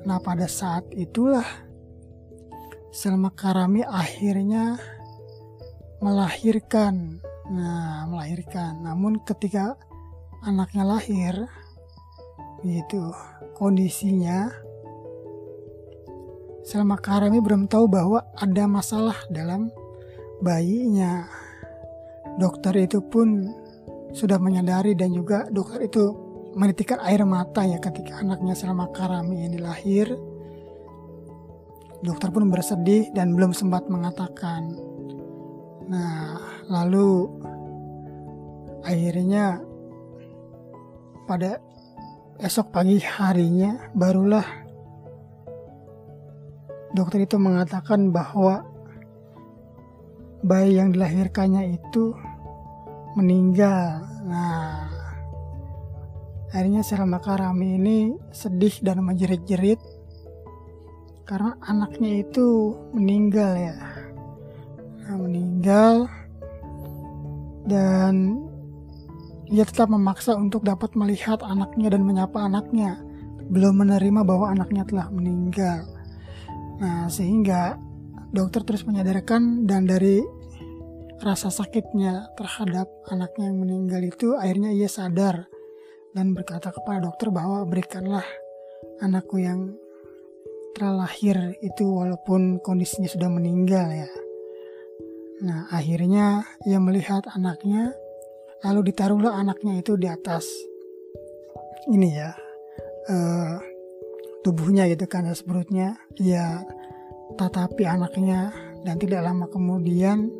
Nah, pada saat itulah Salma Karami akhirnya melahirkan. Namun ketika anaknya lahir gitu, kondisinya Salma Karami belum tahu bahwa ada masalah dalam bayinya. Dokter itu pun sudah menyadari dan juga dokter itu menitikkan air mata ya ketika anaknya Salma Karami ini lahir. Dokter pun bersedih dan belum sempat mengatakan. Nah, lalu akhirnya pada esok pagi harinya barulah dokter itu mengatakan bahwa bayi yang dilahirkannya itu meninggal. Nah, akhirnya Salma Karami ini sedih dan menjerit-jerit karena anaknya itu meninggal ya. Nah, meninggal dan ia tetap memaksa untuk dapat melihat anaknya dan menyapa anaknya, belum menerima bahwa anaknya telah meninggal. Nah, sehingga dokter terus menyadarkan dan dari rasa sakitnya terhadap anaknya yang meninggal itu akhirnya ia sadar dan berkata kepada dokter bahwa berikanlah anakku yang telah lahir itu walaupun kondisinya sudah meninggal ya. Nah, akhirnya ia melihat anaknya, lalu ditaruhlah anaknya itu di atas ini ya, tubuhnya gitu kan, atas perutnya. Ia tatapi anaknya dan tidak lama kemudian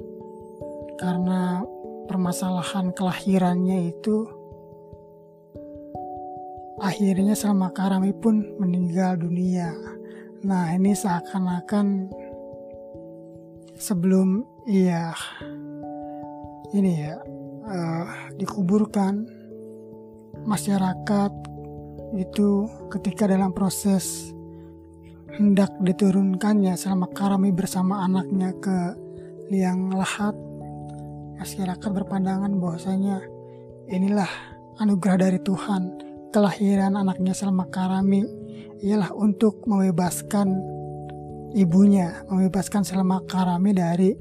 karena permasalahan kelahirannya itu akhirnya Salma Karami pun meninggal dunia. Nah, ini seakan-akan sebelum ia dikuburkan, masyarakat itu ketika dalam proses hendak diturunkannya Salma Karami bersama anaknya ke liang lahat, masyarakat berpandangan bahwasanya inilah anugerah dari Tuhan. Kelahiran anaknya Salma Karami ialah untuk membebaskan ibunya, membebaskan Salma Karami dari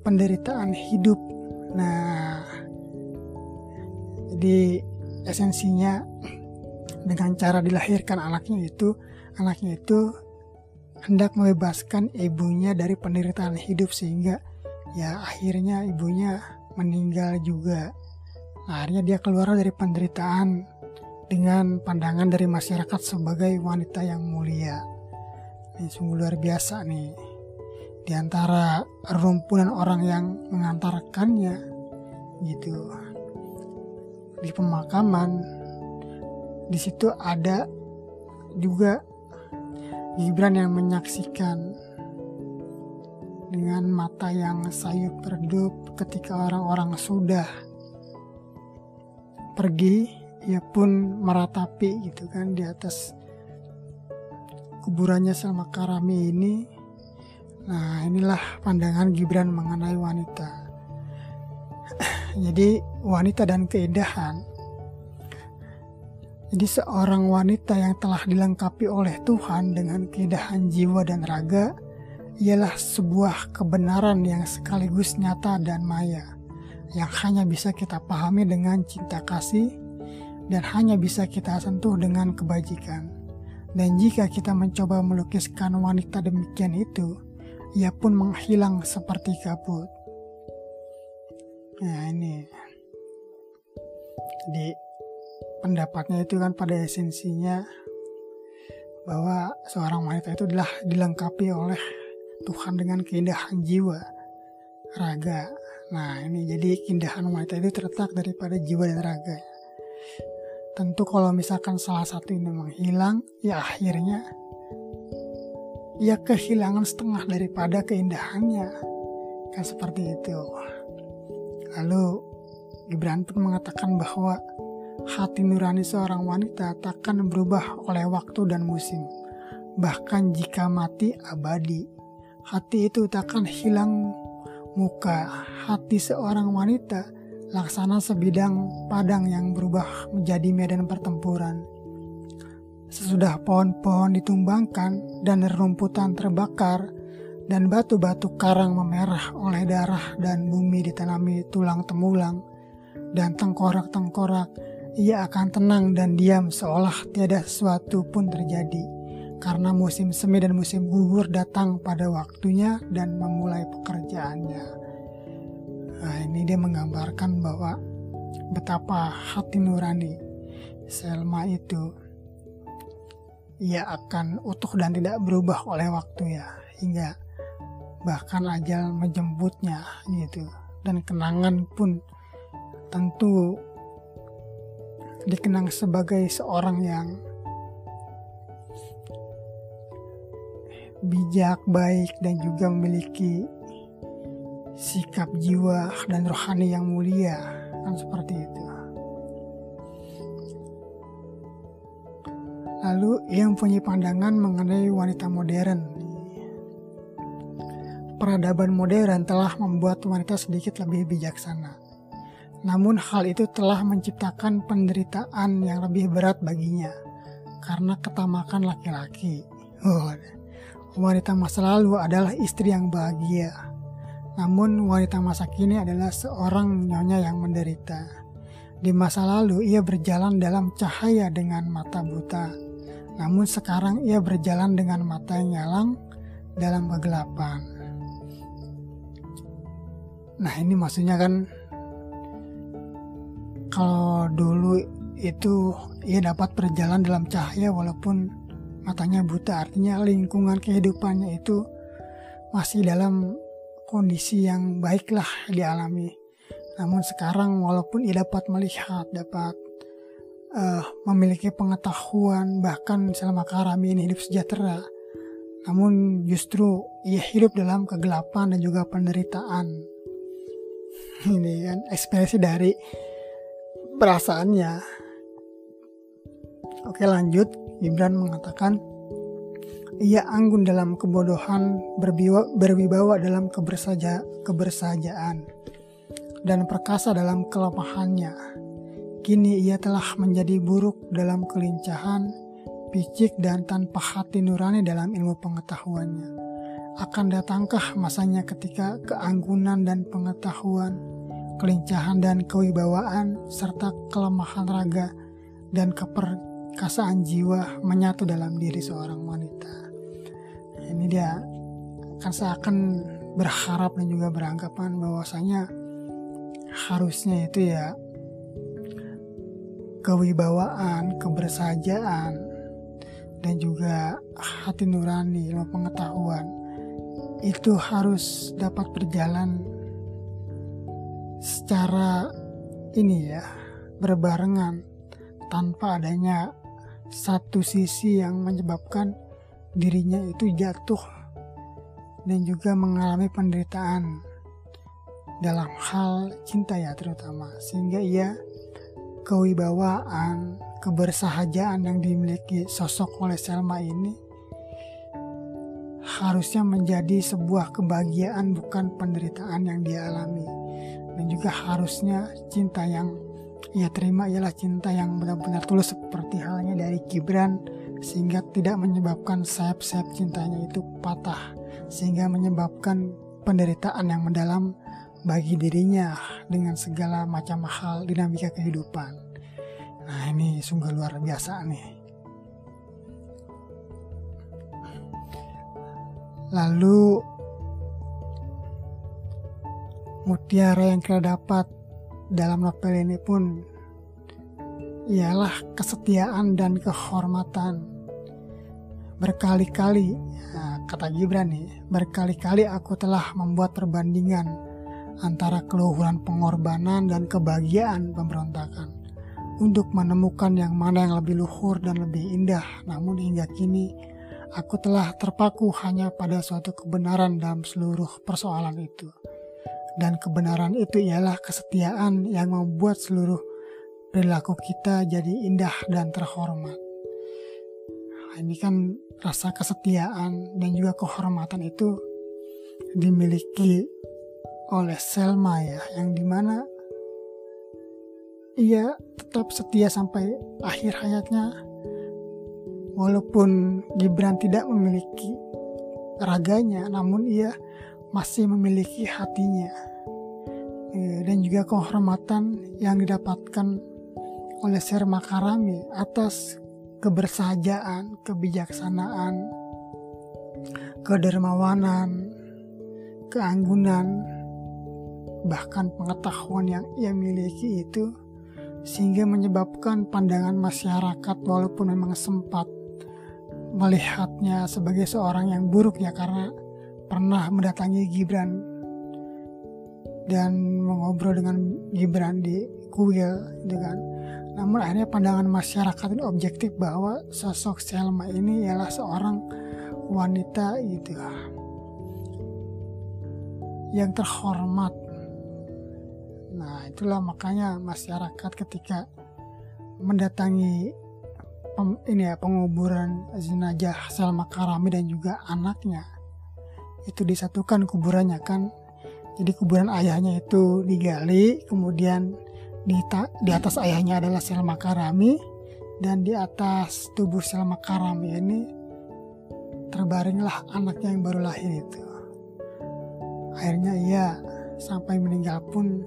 penderitaan hidup. Nah, jadi esensinya dengan cara dilahirkan anaknya itu hendak membebaskan ibunya dari penderitaan hidup, sehingga ya akhirnya ibunya meninggal juga. Nah, akhirnya dia keluar dari penderitaan dengan pandangan dari masyarakat sebagai wanita yang mulia. Ini sungguh luar biasa nih. Di antara rumpulan orang yang mengantarkannya gitu di pemakaman, di situ ada juga Gibran yang menyaksikan dengan mata yang sayup redup ketika orang-orang sudah pergi. Ia pun meratapi gitu kan di atas kuburannya Salma Karami ini. Nah, inilah pandangan Gibran mengenai wanita. Jadi wanita dan keindahan. Jadi seorang wanita yang telah dilengkapi oleh Tuhan dengan keindahan jiwa dan raga ialah sebuah kebenaran yang sekaligus nyata dan maya, yang hanya bisa kita pahami dengan cinta kasih dan hanya bisa kita sentuh dengan kebajikan. Dan jika kita mencoba melukiskan wanita demikian itu, ia pun menghilang seperti kabut. Nah, ini jadi pendapatnya itu kan pada esensinya bahwa seorang wanita itu adalah dilengkapi oleh Tuhan dengan keindahan jiwa, raga. Nah, ini jadi keindahan wanita itu terletak daripada jiwa dan raga. Tentu kalau misalkan salah satu ini menghilang, ya akhirnya ia kehilangan setengah daripada keindahannya. Kan seperti itu. Lalu Gibran pun mengatakan bahwa hati nurani seorang wanita takkan berubah oleh waktu dan musim. Bahkan jika mati abadi, hati itu takkan hilang muka. Hati seorang wanita laksana sebidang padang yang berubah menjadi medan pertempuran. Sesudah pohon-pohon ditumbangkan dan rerumputan terbakar dan batu-batu karang memerah oleh darah dan bumi ditanami tulang temulang dan tengkorak-tengkorak, ia akan tenang dan diam seolah tiada sesuatu pun terjadi, karena musim semi dan musim gugur datang pada waktunya dan memulai pekerjaannya. ini dia menggambarkan bahwa betapa hati nurani Selma itu ia akan utuh dan tidak berubah oleh waktu ya, hingga bahkan ajal menjemputnya gitu. Dan kenangan pun tentu dikenang sebagai seorang yang bijak, baik, dan juga memiliki sikap jiwa dan rohani yang mulia, kan seperti itu. Lalu ia mempunyai pandangan mengenai wanita modern. Peradaban modern telah membuat wanita sedikit lebih bijaksana. Namun hal itu telah menciptakan penderitaan yang lebih berat baginya karena ketamakan laki-laki. Wanita masa lalu adalah istri yang bahagia. Namun wanita masa kini adalah seorang nyonya yang menderita. Di masa lalu ia berjalan dalam cahaya dengan mata buta. Namun sekarang ia berjalan dengan mata yang nyalang dalam kegelapan. Nah, ini maksudnya kan kalau dulu itu ia dapat berjalan dalam cahaya walaupun matanya buta, artinya lingkungan kehidupannya itu masih dalam kondisi yang baiklah dialami. Namun sekarang walaupun ia dapat melihat, dapat memiliki pengetahuan, bahkan Selma Karami ini hidup sejahtera, namun justru ia hidup dalam kegelapan dan juga penderitaan. Ini kan ekspresi dari perasaannya. Oke, lanjut. Gibran mengatakan ia anggun dalam kebodohan, berwibawa dalam kebersajaan, dan perkasa dalam kelemahannya. Kini ia telah menjadi buruk dalam kelincahan, picik dan tanpa hati nurani dalam ilmu pengetahuannya. Akan datangkah masanya ketika keanggunan dan pengetahuan, kelincahan dan kewibawaan, serta kelemahan raga dan keperkasaan jiwa menyatu dalam diri seorang wanita. Ini dia akan seakan berharap dan juga beranggapan bahwasanya harusnya itu ya kewibawaan, kebersajaan, dan juga hati nurani, ilmu pengetahuan itu harus dapat berjalan secara berbarengan tanpa adanya satu sisi yang menyebabkan dirinya itu jatuh dan juga mengalami penderitaan dalam hal cinta ya terutama, sehingga ia kewibawaan, kebersahajaan yang dimiliki sosok oleh Selma ini harusnya menjadi sebuah kebahagiaan, bukan penderitaan yang dia alami. Dan juga harusnya cinta yang ia terima ialah cinta yang benar-benar tulus seperti halnya dari Gibran, sehingga tidak menyebabkan sayap-sayap cintanya itu patah, sehingga menyebabkan penderitaan yang mendalam bagi dirinya dengan segala macam hal dinamika kehidupan. Nah, ini sungguh luar biasa nih. Lalu mutiara yang kita dapat dalam novel ini pun ialah kesetiaan dan kehormatan. Berkali-kali, kata Gibran nih, berkali-kali aku telah membuat perbandingan antara keluhuran pengorbanan dan kebahagiaan pemberontakan untuk menemukan yang mana yang lebih luhur dan lebih indah. Namun hingga kini aku telah terpaku hanya pada suatu kebenaran dalam seluruh persoalan itu. Dan kebenaran itu ialah kesetiaan yang membuat seluruh perilaku kita jadi indah dan terhormat. Nah, ini kan rasa kesetiaan dan juga kehormatan itu dimiliki oleh Selma ya, yang dimana ia tetap setia sampai akhir hayatnya walaupun Gibran tidak memiliki raganya, namun ia masih memiliki hatinya. Dan juga kehormatan yang didapatkan oleh Selma Karami atas kebersahajaan, kebijaksanaan, kedermawanan, keanggunan, bahkan pengetahuan yang ia miliki itu, sehingga menyebabkan pandangan masyarakat walaupun memang sempat melihatnya sebagai seorang yang buruk ya, karena pernah mendatangi Gibran dan mengobrol dengan Gibran di kuil gitu kan. Namun akhirnya pandangan masyarakat ini objektif bahwa sosok Selma ini ialah seorang wanita gitu yang terhormat. Nah, itulah makanya masyarakat ketika mendatangi penguburan jenazah Selma Karami dan juga anaknya, itu disatukan kuburannya kan. Jadi kuburan ayahnya itu digali, kemudian di atas ayahnya adalah Selma Karami, dan di atas tubuh Selma Karami ini terbaringlah anaknya yang baru lahir itu. Akhirnya ia sampai meninggal pun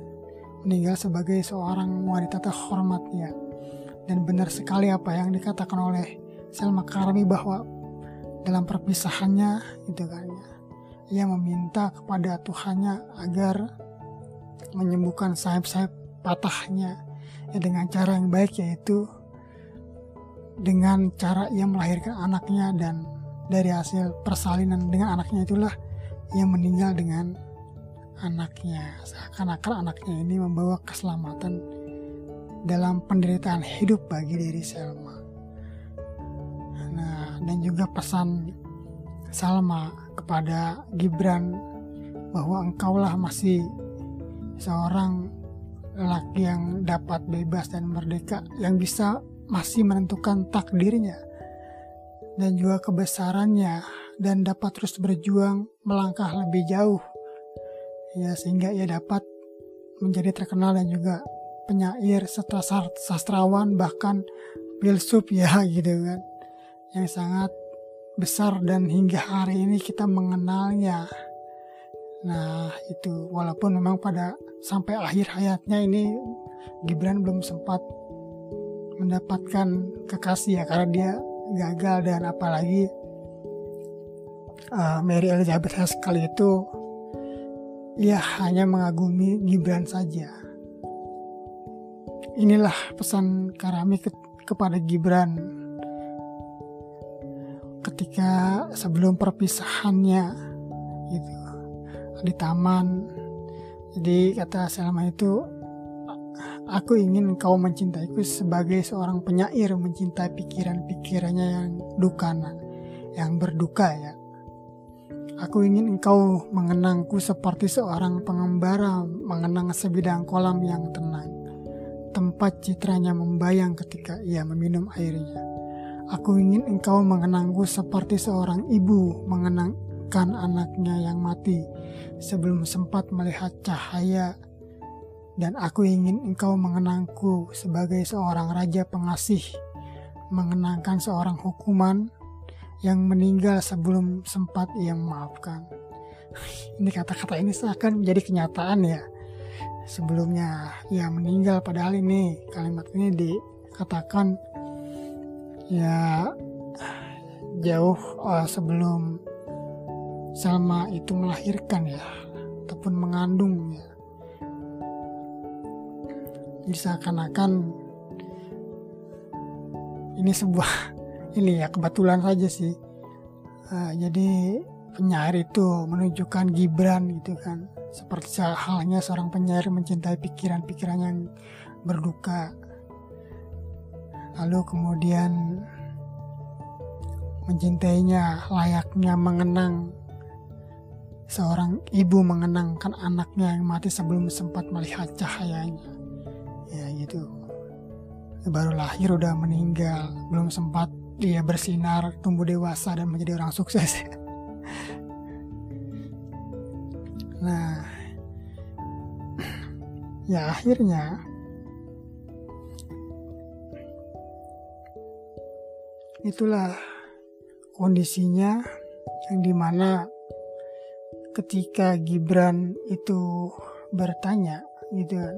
meninggal sebagai seorang wanita terhormat ya. Dan benar sekali apa yang dikatakan oleh Selma Karami bahwa dalam perpisahannya itu kan ya, ia meminta kepada Tuhannya agar menyembuhkan sayap-sayap patahnya ya, dengan cara yang baik, yaitu dengan cara ia melahirkan anaknya, dan dari hasil persalinan dengan anaknya itulah ia meninggal dengan anaknya. Seakan-akan anaknya ini membawa keselamatan dalam penderitaan hidup bagi diri Selma. Nah, dan juga pesan Salma kepada Gibran bahwa engkaulah masih seorang lelaki yang dapat bebas dan merdeka, yang bisa masih menentukan takdirnya dan juga kebesarannya, dan dapat terus berjuang melangkah lebih jauh ya, sehingga ia dapat menjadi terkenal dan juga penyair serta sastrawan, bahkan filsuf ya gitu kan, yang sangat besar dan hingga hari ini kita mengenalnya. Nah itu, walaupun memang pada sampai akhir hayatnya ini Gibran belum sempat mendapatkan kekasih ya, karena dia gagal, dan apalagi Mary Elizabeth Haskell itu ia hanya mengagumi Gibran saja. Inilah pesan Karami kepada Gibran ketika sebelum perpisahannya gitu di taman. Jadi kata Selma itu, aku ingin engkau mencintaiku sebagai seorang penyair mencintai pikiran-pikirannya yang berduka ya. Aku ingin engkau mengenangku seperti seorang pengembara mengenang sebidang kolam yang tenang, tempat citranya membayang ketika ia meminum airnya. Aku ingin engkau mengenangku seperti seorang ibu mengenangkan anaknya yang mati sebelum sempat melihat cahaya. Dan aku ingin engkau mengenangku sebagai seorang raja pengasih mengenangkan seorang hukuman yang meninggal sebelum sempat ia memaafkan. Ini kata-kata ini seakan menjadi kenyataan ya. Sebelumnya ia meninggal, padahal ini kalimat ini dikatakan ya jauh sebelum Salma itu melahirkan ya, ataupun mengandung ya. Jadi seakan-akan ini sebuah kebetulan saja sih. Jadi penyair itu menunjukkan Gibran gitu kan, seperti halnya seorang penyair mencintai pikiran-pikiran yang berduka. Lalu kemudian mencintainya layaknya mengenang seorang ibu mengenangkan anaknya yang mati sebelum sempat melihat cahayanya. Ya gitu. Baru lahir udah meninggal, belum sempat dia bersinar, tumbuh dewasa dan menjadi orang sukses. Nah, ya akhirnya itulah kondisinya, yang dimana ketika Gibran itu bertanya gitu kan,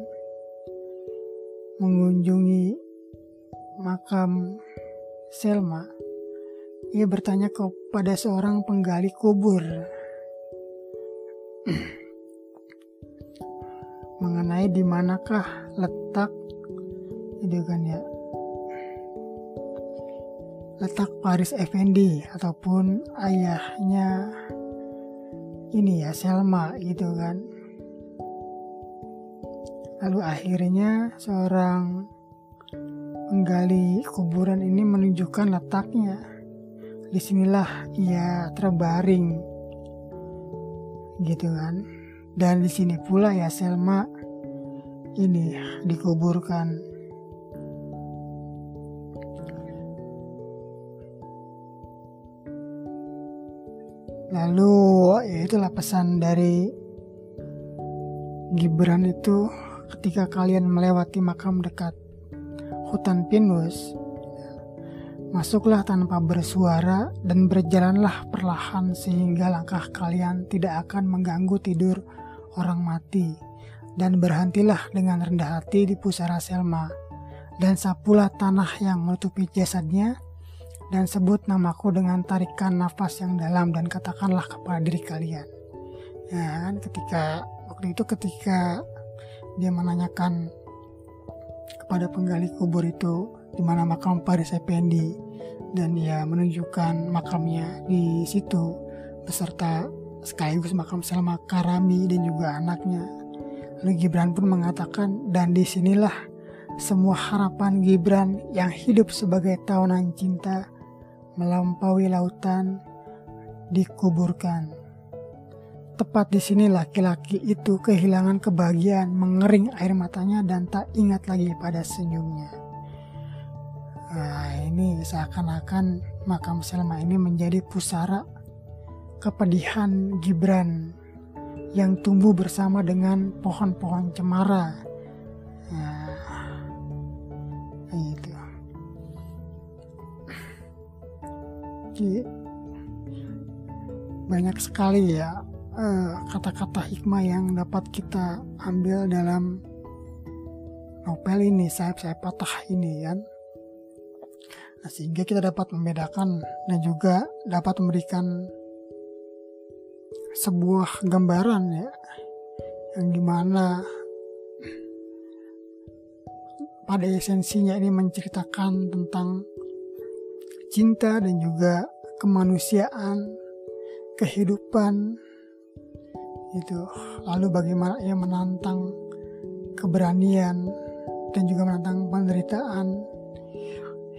mengunjungi makam Selma, ia bertanya kepada seorang penggali kubur. mengenai di manakah letak itu kan ya, letak Faris Effendi ataupun ayahnya ini ya, Selma gitu kan. Lalu akhirnya seorang penggali kuburan ini menunjukkan letaknya. Disinilah ia terbaring gitu kan. Dan di sini pula ya Selma ini dikuburkan. Lalu ya itulah pesan dari Gibran itu, ketika kalian melewati makam dekat hutan pinus, masuklah tanpa bersuara dan berjalanlah perlahan sehingga langkah kalian tidak akan mengganggu tidur orang mati. Dan berhentilah dengan rendah hati di pusara Selma, dan sapulah tanah yang menutupi jasadnya, dan sebut namaku dengan tarikan nafas yang dalam, dan katakanlah kepada diri kalian. Ya kan, ketika dia menanyakan kepada penggali kubur itu di mana makam Faris Effendi, dan dia menunjukkan makamnya di situ beserta sekaligus makam Selma Karami dan juga anaknya. Lalu Gibran pun mengatakan, dan disinilah semua harapan Gibran yang hidup sebagai tawanan cinta melampaui lautan dikuburkan. Tepat di sini laki-laki itu kehilangan kebahagiaan, mengering air matanya dan tak ingat lagi pada senyumnya. Nah, ini seakan-akan makam Selma ini menjadi pusara kepedihan Gibran yang tumbuh bersama dengan pohon-pohon cemara. Nah, itu. Banyak sekali ya kata-kata hikmah yang dapat kita ambil dalam novel ini, Sayap-Sayap Patah ini kan. Nah, sehingga kita dapat membedakan dan juga dapat memberikan sebuah gambaran ya, yang dimana pada esensinya ini menceritakan tentang cinta dan juga kemanusiaan, kehidupan itu. Lalu bagaimana ia menantang keberanian dan juga menantang penderitaan,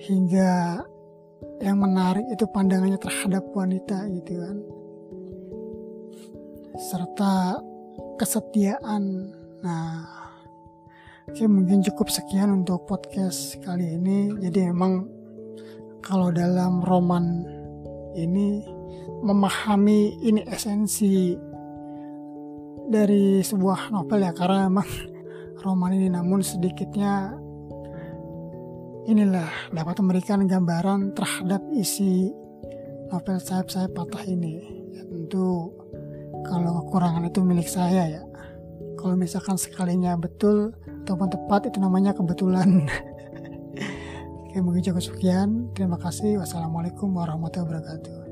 hingga yang menarik itu pandangannya terhadap wanita gitu kan, serta kesetiaan. Nah, oke, mungkin cukup sekian untuk podcast kali ini. Jadi memang kalau dalam roman ini memahami ini esensi dari sebuah novel ya, karena memang roman ini namun sedikitnya inilah dapat memberikan gambaran terhadap isi novel Sayap-Sayap Patah ini. Ya, tentu kalau kekurangan itu milik saya ya. Kalau misalkan sekalinya betul ataupun tepat, itu namanya kebetulan. Oke, mungkin cukup sekian. Terima kasih. Wassalamualaikum warahmatullahi wabarakatuh.